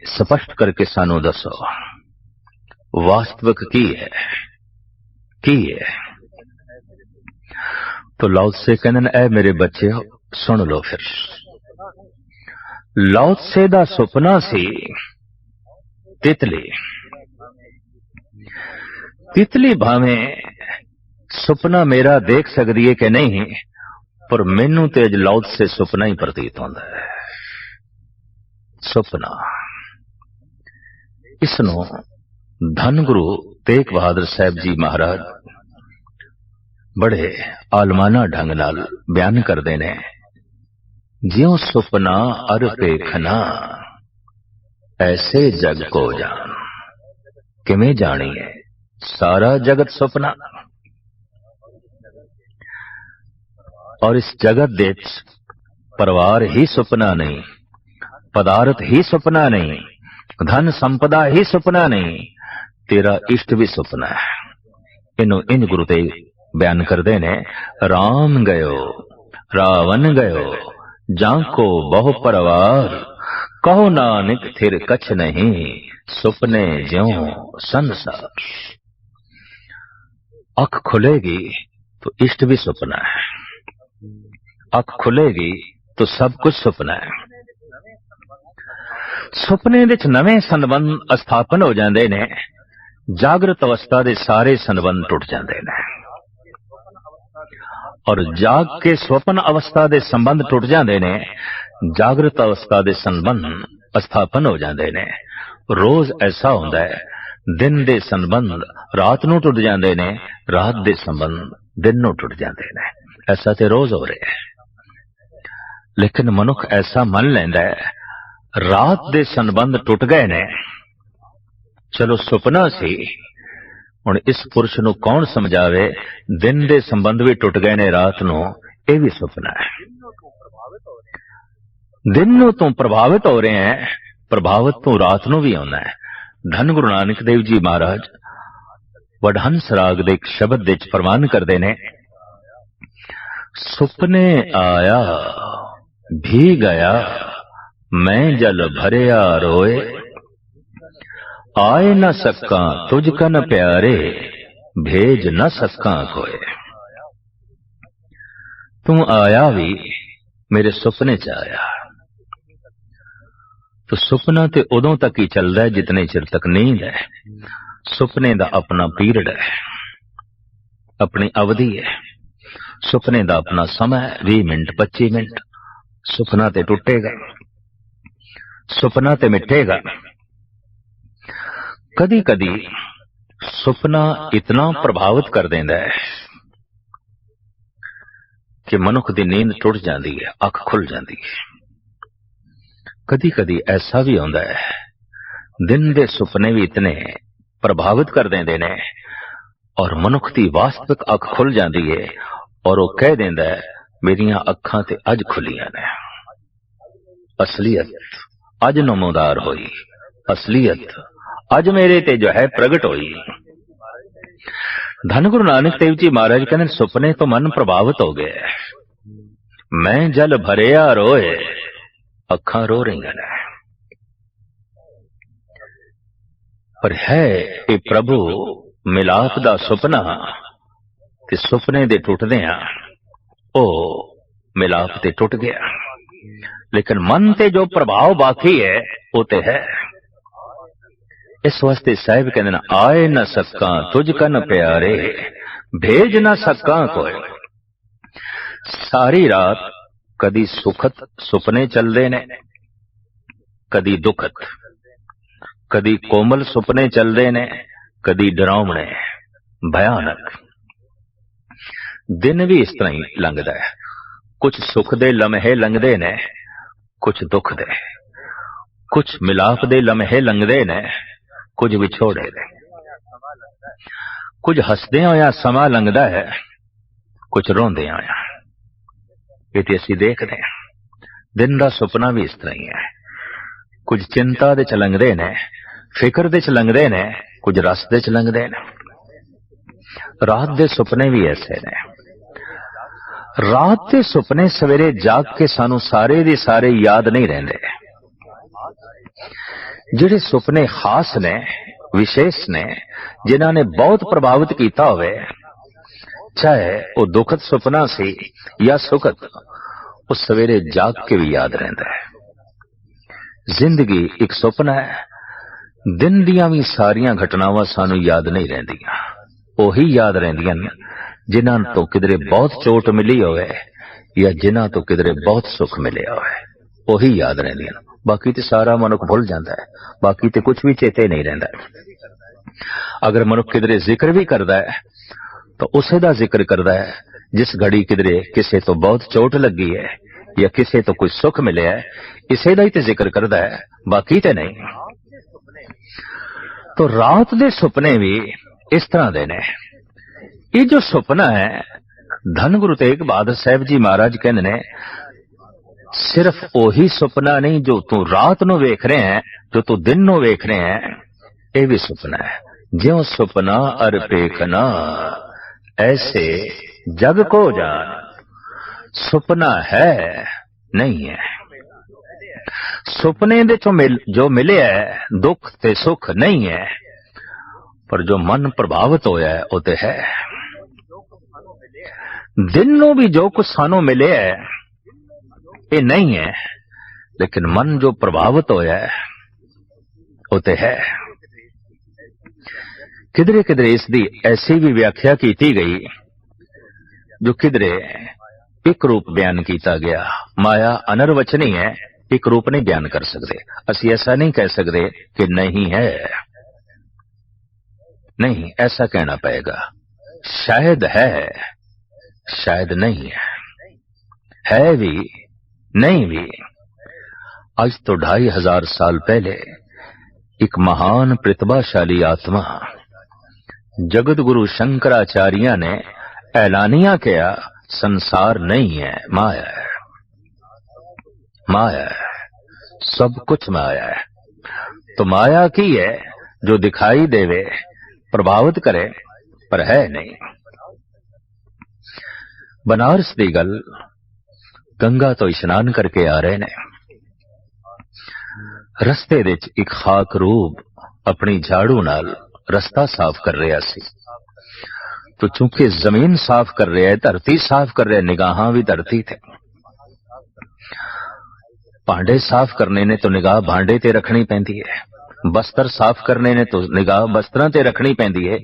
स्पष्ट करके सानू दसो वास्तविक की है, की है? तो लाओ त्से कहंदे, ऐ मेरे बच्चे सुन लो। फिर लाओ त्से दा सुपना सी तितली। तितली भावें सुपना मेरा देख सकती है कि नहीं, पर मैनू तो अज लाओ त्से सुपना ही प्रतीत होता है। सुपना, इसनों धन गुरु तेग बहादुर साहब जी महाराज बड़े आलमाना ढंग नाल बयान करते ने, ज्यों सुपना अर पेखना ऐसे जग को जान। किवें जानी है? सारा जगत सुपना, और इस जगत दे परिवार ही सुपना नहीं, पदार्थ ही सुपना नहीं, धन संपदा ही सुपना नहीं, तेरा इष्ट भी सुपना है। इनू इंज गुरु ते बयान करते ने, राम गयो रावण गयो जाको बहु परवार, कहो नानक थिर कछ नहीं, सुपने ज्यों संसार। अख खुलेगी तो इष्ट भी सुपना है, अख खुलेगी तो सब कुछ सुपना है। सुपने विच नवे संबंध स्थापन हो जाते ने, जागृत अवस्था के सारे संबंध टुट जाते हैं, और जाग के स्वप्न अवस्था के संबंध टुट जाते हैं, जागृत अवस्था के संबंध स्थापन हो जाते हैं। रोज ऐसा होता है, दिन के संबंध रात नूं टुट जाते हैं, रात के संबंध दिन नूं टुट जाते हैं। ऐसा तो रोज हो रहा है, लेकिन मनुख ऐसा मन लेंदा है, रात दे संबंध टुट गए ने, चलो सुपना सी, हुण इस पुरुष नूं कौन समझावे, दिन दे संबंध भी टुट गए ने, रात नूं ये भी सुपना है। दिन नूं तो प्रभावित हो रहे हैं, प्रभावित तो रात नूं भी होना है। धन गुरु नानक देव जी महाराज वडहंस राग दे एक शब्द विच फरमान करते ने, सुपने आया भी गया मैं जल भरिया रोए, आए न सका तुझ कन प्यारे, भेज न सका कोय। तू आया भी मेरे सुपने च आया। तो सुपना तो उदों तक ही चलता है जितने चिर तक नींद है। सुपने का अपना पीरियड है, अपनी अवधि है। सुपने का अपना समय 20 मिनट 25 मिनट। सुपना ते टुटेगा, सुपना ते मिटेगा। कदी कदी सुपना इतना प्रभावित कर देता है कि मनुख की नींद टुट जाती है, अख खुल जाती है। कदी कदी ऐसा भी होता है, दिन के सुपने भी इतने प्रभावित कर देते हैं और मनुख की वास्तविक अख खुल जाती है, और वो कह देता है, मेरिया अखां ते अज खुलियां ने। असलियत अज नमोदार होई, असलियत अज मेरे ते जो है प्रगट होई। धन गुरु नानक देव जी महाराज कहते, सुपने तो मन प्रभावित हो गए, मैं जल भरिया रोए, अखां रो रही हैं। पर है ये प्रभु मिलाप दा सुपना, ते सुपने दे टुटदे ओ मिलाप ते टुट गया, लेकिन मन ते जो प्रभाव बाकी है वो ते है। इस वास्ते साहिब कहते, आए न सका तुझ कन प्यारे, भेज न सका कोई। सारी रात कदी सुखद सुपने चलते ने, कदी दुखद, कदी कोमल सुपने चलते ने, कदी डरावने भयानक। दिन भी इस तरह ही लंघदा है, कुछ सुख दे लम्हे लंघदे ने, कुछ दुख दे, कुछ मिलाप दे लम्हे लंघदे ने, कुछ विछोड़े दे, कुछ हसदे होया समा लंघदा है, कुछ रोंदे होया। ये तो असीं देखते हैं, दिन का सुपना भी इस तरह ही है। कुछ चिंता दे च लंघदे ने, फिक्र दे च लंघदे ने, कुछ रस दे च लंघदे ने। रात दे सुपने भी ऐसे ने। रात दे सुपने सवेरे जाग के सानू सारे दे सारे याद नहीं रहंदे। जिहड़े सुपने खास ने, विशेष ने, जिन्हां ने बहुत प्रभावित किया होवे, चाहे वो दुखद सुपना सी या सुखद, उस सवेरे जाग के भी याद रहंदा है। जिंदगी एक सुपना है। दिन दियां भी सारियां घटनावां सानू याद नहीं रहंदियां। ओही याद रहंदियां जिन्हां तो किधरे बहुत चोट मिली होवे या जिन्हां तो किधरे बहुत सुख मिले होवे, ओही याद रहंदियां। बाकी तो सारा मनुख भुल जाता है, बाकी तो कुछ भी चेते नहीं रहंदा। अगर मनुख किधरे जिक्र भी करदा है तो उसे दा जिक्र करदा है जिस घड़ी किधरे किसे तो बहुत चोट लगी है या किसे तो कुछ सुख मिले है, इसे दा ही तो जिक्र करदा है, बाकी तो नहीं। तो रात दे सुपने भी इस तरह दे ने। ये जो सुपना है, धन गुरु तेग बहादुर साहब जी महाराज कहंदे ने, सिर्फ ओही सुपना नहीं जो तू रात नु वेख रहे हैं, जो तू दिन नु वेख रहे हैं, ये भी सुपना है। ज्यों सुपना अर पेखना ऐसे जग को जान। सुपना है नहीं है। सुपने दे जो मिले है दुख ते सुख नहीं है, पर जो मन प्रभावित होया है वो तो है। दिन नु भी जो कुछ सानू मिले है ये नहीं है, लेकिन मन जो प्रभावित होया है वो तो है। किधरे किधरे इसकी ऐसी भी व्याख्या की गई जो किधरे एक रूप बयान किया गया। माया अनर्वचनी है, एक रूप नहीं बयान कर सकते। असी ऐसा नहीं कह सकते कि नहीं है, नहीं, ऐसा कहना पड़ेगा। शायद है, शायद नहीं है भी, नहीं भी। आज तो 2500 साल पहले एक महान प्रतिभाशाली आत्मा जगत गुरु शंकराचार्य ने ऐलानिया किया, संसार नहीं है, माया है, माया है, सब कुछ माया है। तो माया की है जो दिखाई देवे, प्रभावित करे, पर है नहीं। बनारस दी गल, गंगा तो इशनान करके आ रहे ने, रस्ते विच एक खाक रूप अपनी झाड़ू नाल रस्ता साफ कर रहा सी। तो चूंकि जमीन साफ कर रहा है, धरती साफ कर रहा है, निगाहां भी धरती थे। भांडे साफ करने ने तो निगाह भांडे ते रखनी पैंदी है, बस्तर साफ करने ने तो निगाह बस्तरां ते रखनी पैंदी है।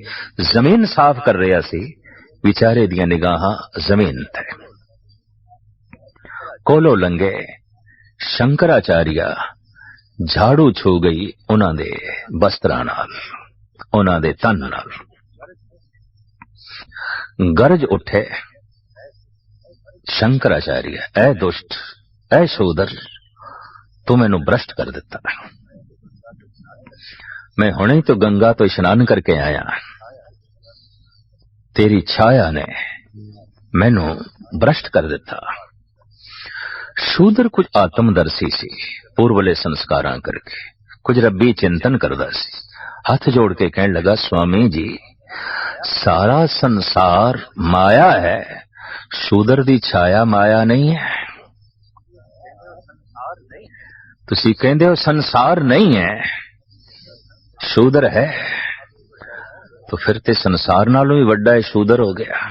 जमीन साफ कर रहा सी, विचारे दियां निगाहां जमीन थे। कोलो लंघे शंकराचार्य झाड़ू छू गई उन्हां दे बस्तरां नाल, उन्हां दे तन नाल। गरज उठे शंकराचार्य, ऐ दुष्ट, ऐ शूदर, तू मैनू भ्रष्ट कर दिता। मैं हुणे तो गंगा तो स्नान करके आया, तेरी छाया ने मैनू भ्रष्ट कर दिता। शूदर कुछ आत्मदर्शी सी, पूर्वले संस्कारां करके कुछ रब्बी चिंतन करदा सी। हाथ जोड़ के कहने लगा, स्वामी जी, सारा संसार माया है, शूदर दी छाया माया नहीं है। तुसी कहंदे हो संसार नहीं है, शूदर है, तो फिर ते संसार नालों भी वड्डा है शूदर हो गया,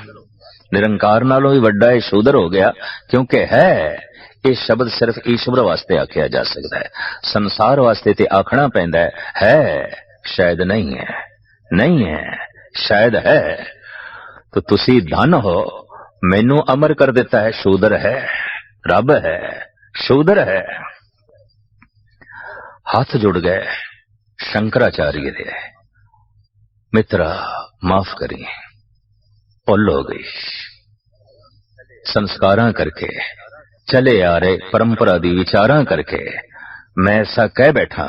निरंकार नालों भी वड्डा है शूदर हो गया। क्योंकि है ये शब्द सिर्फ ईश्वर वास्ते आख्या जा सकता है, संसार वास्ते ते आखना पैंदा है शायद नहीं है, नहीं है शायद है। तो तुसी धन हो, मैनू अमर कर देता है, शूदर है, रब है, शूदर है। हाथ जुड़ गए शंकराचार्य दे, मित्रा माफ करी, भुल हो गई। संस्कारां करके चले आ रहे परंपरा दी विचारां करके मैं ऐसा कह बैठा,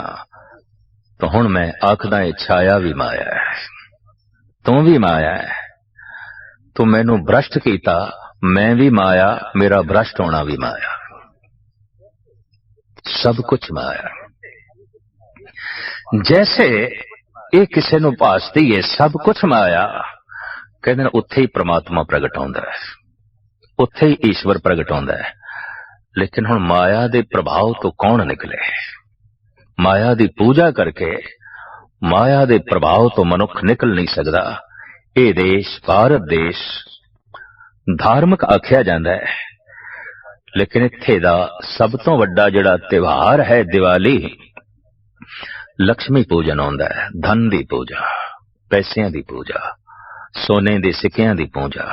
तो हुण मैं आखदा है छाया भी माया है, तू भी माया है। तू मैनू भ्रष्ट कीता, मैं भी माया, मेरा भ्रष्ट होना भी माया, सब कुछ माया। जैसे ये किसी नूं भासदी है सब कुछ माया, कहते हैं उत्थे ही परमात्मा प्रगट होंदा है, उत्थे ही ईश्वर प्रगट होंदा है। लेकिन हुण माया दे प्रभाव तो कौन निकले? माया दी पूजा करके माया दे प्रभाव तो मनुख निकल नहीं सकदा। ये देश भारत देश धार्मिक आख्या जांदा है, लेकिन इत्थे दा सब तो वड्डा जिहड़ा त्योहार है दिवाली, लक्ष्मी पूजन होंदा है, धन दी पूजा, पैसिਆਂ दी पूजा, सोने दे सिक्किਆਂ दी पूजा,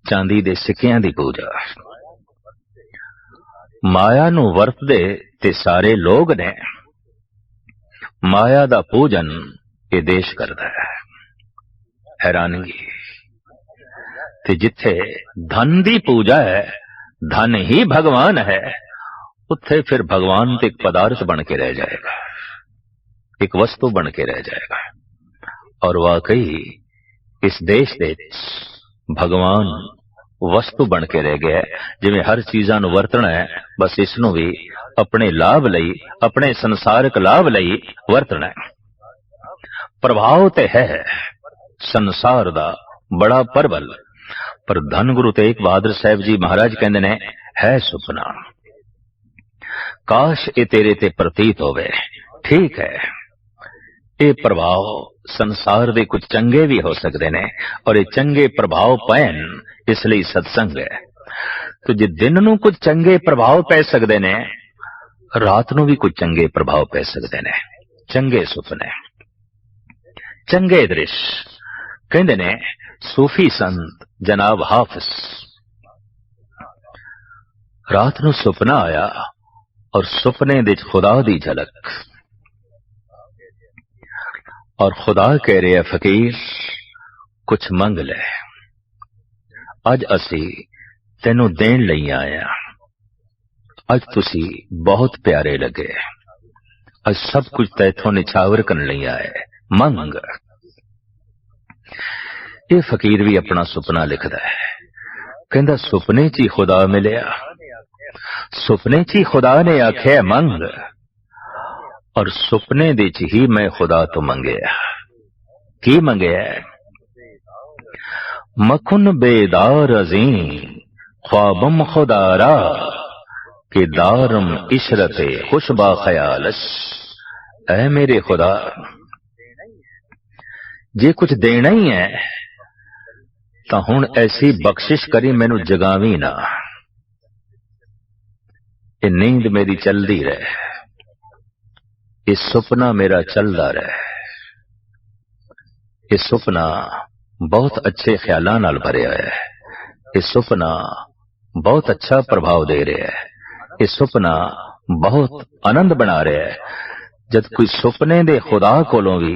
चांदी दे सिक्किਆਂ दी पूजा। माया नूं वरतदे ते सारे लोग ने, माया दा पूजन ये देश करदा है। हैरानगी ते जिथे धन दी पूजा है, धन ही भगवान है, उत्थे फिर भगवान तो एक पदार्थ बन के रह जाएगा, एक वस्तु बन के रह जाएगा। और वाकई इस देश दे भगवान वस्तु बन के रह गया है। जिवें हर चीज़ां नूं वरतना है, बस इसनूं भी अपने लाभ लई, अपने संसारिक लाभ लई वरतना है। प्रभाव ते है संसार दा बड़ा प्रबल, पर धन गुरु तेग बहादुर साहब जी महाराज कहंदे ने, है सुपना, काश ये तेरे ते प्रतीत होवे। ठीक है, ये प्रभाव संसार दे कुछ चंगे भी हो सकते ने, और ये चंगे प्रभाव पैन इसलिए सत्संग है। तो जे दिन नूं कुछ चंगे प्रभाव पै सकते ने, रात नूं भी कुछ चंगे प्रभाव पै सकते ने। चंगे सुपने, चंगे दृश्य। कहंदे ने सूफी संत जनाब हाफिज, रात नूं सुपना आया और सुपने दे खुदा दी झलक, और खुदा कह रहे फकीर कुछ मंग ले, अज असी तेनू देन लई आया, अज तुसी बहुत प्यारे लगे, अज सब कुछ तैथों निछावर करने लई आए, मंग। ये फकीर भी अपना सुपना लिखदा है, कहंदा सुपने च ही खुदा मिलिया, सुपने च ही खुदा ने आख्या मंग, और सुपने दे च ही मैं खुदा तो मंगया। की मंगया? मखुन बेदार अजीम ख्वाबम खुदारा के दारम इशरते खुशबा ख्यालश। ऐ मेरे खुदा, जे कुछ देना ही है तो हुण ऐसी बख्शिश करी मैनू जगावी ना, ये नींद मेरी चलदी रहे, ये सुपना मेरा चलदा रहे, ये सुपना बहुत अच्छे ख्यालां नाल भरिया है, ये सुपना बहुत अच्छा प्रभाव दे रहा है, ये सुपना बहुत आनंद बना रहा है। जब कोई सुपने दे खुदा कोलों भी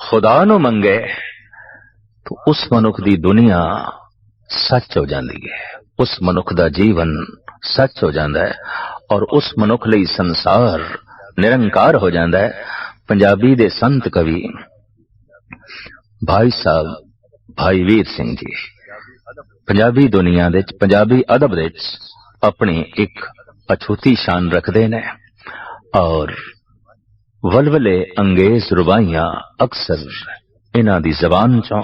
खुदा नूं मंगे तो उस मनुख दी दुनिया सच हो जाती है, उस मनुख दा जीवन सच हो जाता है, और उस मनुख लई संसार निरंकार हो जाता है। पंजाबी दे संत कवि भाई साहब भाई वीर सिंह जी पंजाबी दुनिया दे, पंजाबी अदब दे अपनी एक अछूती शान रखते हैं, और वलवले अंगेज रुबाइयां अक्सर इन्हां दी जबान चों,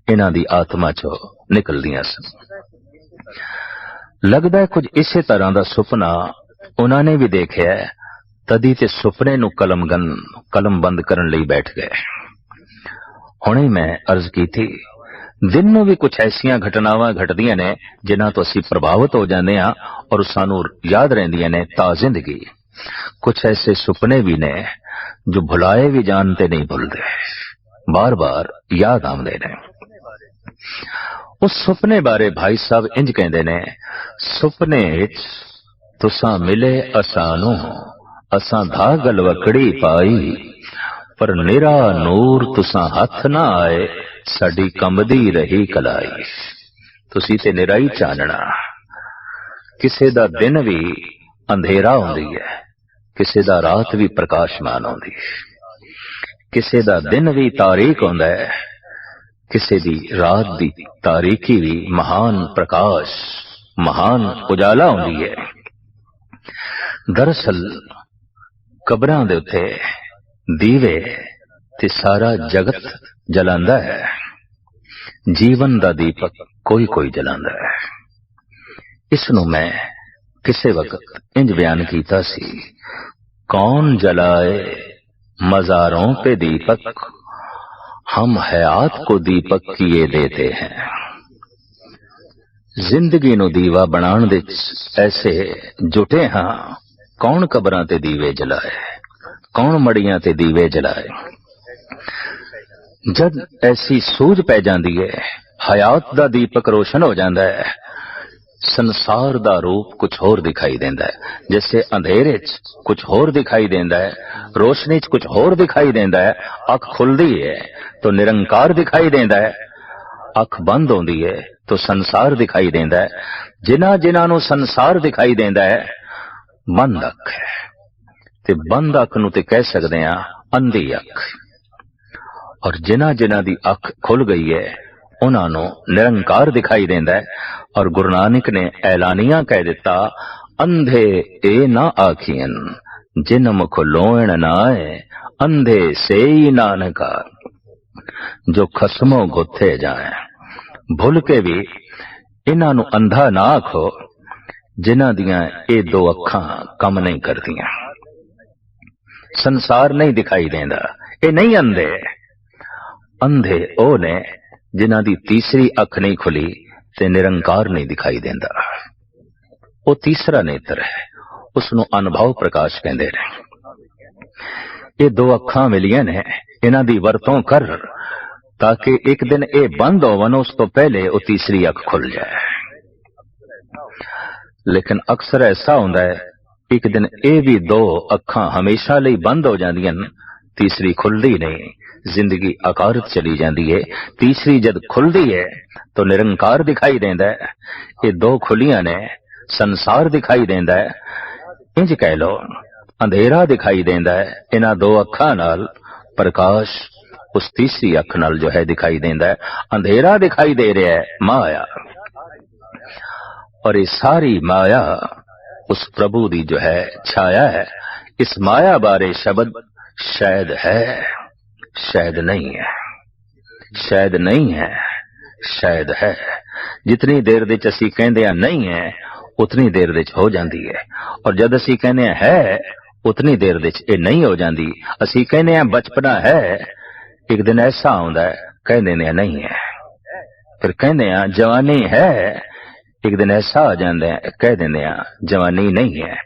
इन्हां दी आत्मा चों निकलदियां सन। लगदा है कुछ इसे तरह का सुपना उन्होंने भी देखा है, तदी ते सुपने नूं कलमबंद करन लई बैठ गए। हुणे मैं अर्ज की थी, दिन में भी कुछ ऐसिया घटनावां घटदियां ने जिन्हां तो असीं प्रभावित हो जाते हैं और सानू याद रहिंदियां ने ताजिंदगी। कुछ ऐसे सुपने भी ने जो भुलाए भी जानते नहीं भूलते, बार बार याद आउंदे ने। उस सुपने बारे भाई साहब इंज कहंदे ने, सुपने विच तुसां मिले असानू, असां धागल वकड़ी पाई, पर निरा नूर तुसां हथ ना आए, साडी कंबदी रही कलाई। तुसी ते निराई चानना, किसे दा दिन भी अंधेरा होंदी है, किसे दा रात भी प्रकाशमान होंदी है, किसे दा दिन भी तारीक होंदा है, किसे दी रात दी तारीकी भी महान प्रकाश, महान उजाला होंदी है। दरअसल कबरां दे उत्ते ਦੀਵੇ ਤੇ ਸਾਰਾ ਜਗਤ ਜਲਾਂਦਾ ਹੈ, ਜੀਵਨ ਦਾ ਦੀਪਕ ਕੋਈ ਕੋਈ ਜਲਾਂਦਾ ਹੈ। ਇਸ ਨੂੰ ਮੈਂ ਕਿਸੇ ਵਕਤ ਇੰਜ ਬਿਆਨ ਕੀਤਾ ਸੀ, कौन जलाए मज़ारों पे दीपक, हम हयात को दीपक किए देते हैं। जिंदगी नूं दीवा बनाण दे ऐसे जुटे हाँ, कौन कबरां ते दीवे जलाए, कौन मड़ियां ते दीवे जलाए। जद ऐसी सूझ पै जांदी है, हयात दा दीपक रोशन हो जांदा है, संसार दा रूप कुछ होर दिखाई देंदा है। जैसे अंधेरे च कुछ होर दिखाई देंदा है, रोशनी च कुछ होर दिखाई देंदा है। अख खुलदी है तो निरंकार दिखाई देंदा है, अख बंद होंदी है तो संसार दिखाई देंदा है। जिन्हां जिन्हां नूं संसार दिखाई देंदा है, बंद अख है, ते बंद अख नूं ते कह सकदे हां अंधी अख। और जिन्हां जिन्हां दी अख खुल गई है, उन्हां नूं निरंकार दिखाई देंदा है। और गुरु नानक ने ऐलानिया कह दिता, अंधे ए ना आखियन, जिन मुख लोण ना आए, अंधे से ही नानका। जो खसमों गुथे जाए, भुल के भी इन्हां नूं अंधा ना आखो, जिन्हां दियां ए दो अखां कम नहीं करदियां। संसार नहीं दिखाई देंदा, ए नहीं अंधे। अंधे ओ ने जिन्हां दी तीसरी अख नहीं खुली ते निरंकार नहीं दिखाई देंदा। वो तीसरा नेत्र है, उसनों अनुभव प्रकाश कहंदे ने। ये दो अखां मिलियां ने, इन्हां दी वरतों कर ताकि एक दिन ये बंद होवन, उस तो पहले वो तीसरी अख खुल जाए। लेकिन अक्सर ऐसा होंदा है, एक दिन ये भी दो अखां हमेशा लई बंद हो जांदियां, तीसरी खुलदी नहीं, जिंदगी अकारत चली जाती है। तीसरी जद खुलती है तो निरंकार दिखाई देंदा है। ये दो खुलियां ने, संसार दिखाई देंदा है। इंज कह लो अंधेरा दिखाई देंदा है, इन्हां दो अखां नाल प्रकाश उस तीसरी अख नाल जो है दिखाई देंदा है। अंधेरा दिखाई दे रहा है माया, और ये सारी माया उस प्रभु दी जो है छाया है। इस माया बारे शब्द शायद है, शायद नहीं है, शायद नहीं है, शायद है। जितनी देर दे असी कहंदे आ नहीं है, उतनी देर दे हो जाती है। और जद असी कहने है, उतनी देर दे ये नहीं हो जाती। असी कहने बचपना है, एक दिन ऐसा आउंदा है कहंदे ने नहीं है। फिर कहंदे जवानी है, एक दिन ऐसा आ जांदा है कह देंदे जवानी नहीं है।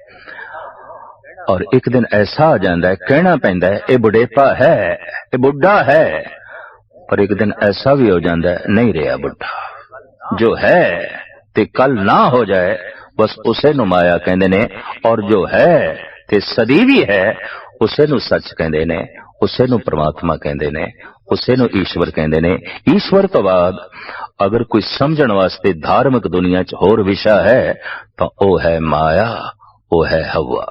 और एक दिन ऐसा आ जाता है कहना पैंदा है ये बुढ़ेपा है, ये बुढ़ा है। पर एक दिन ऐसा भी हो जाता है नहीं रहा बुढ़ा, जो है ते कल ना हो जाए, बस उसे नु माया कहंदे ने। और जो है ते सदी भी है, उसे नु सच कहंदे ने, उसे नु परमात्मा कहंदे ने, उसे नु ईश्वर कहंदे ने। ईश्वर तो बाद अगर कोई समझण वास्ते धार्मिक दुनिया च होर विषय है तो वो है माया, वो है हवा।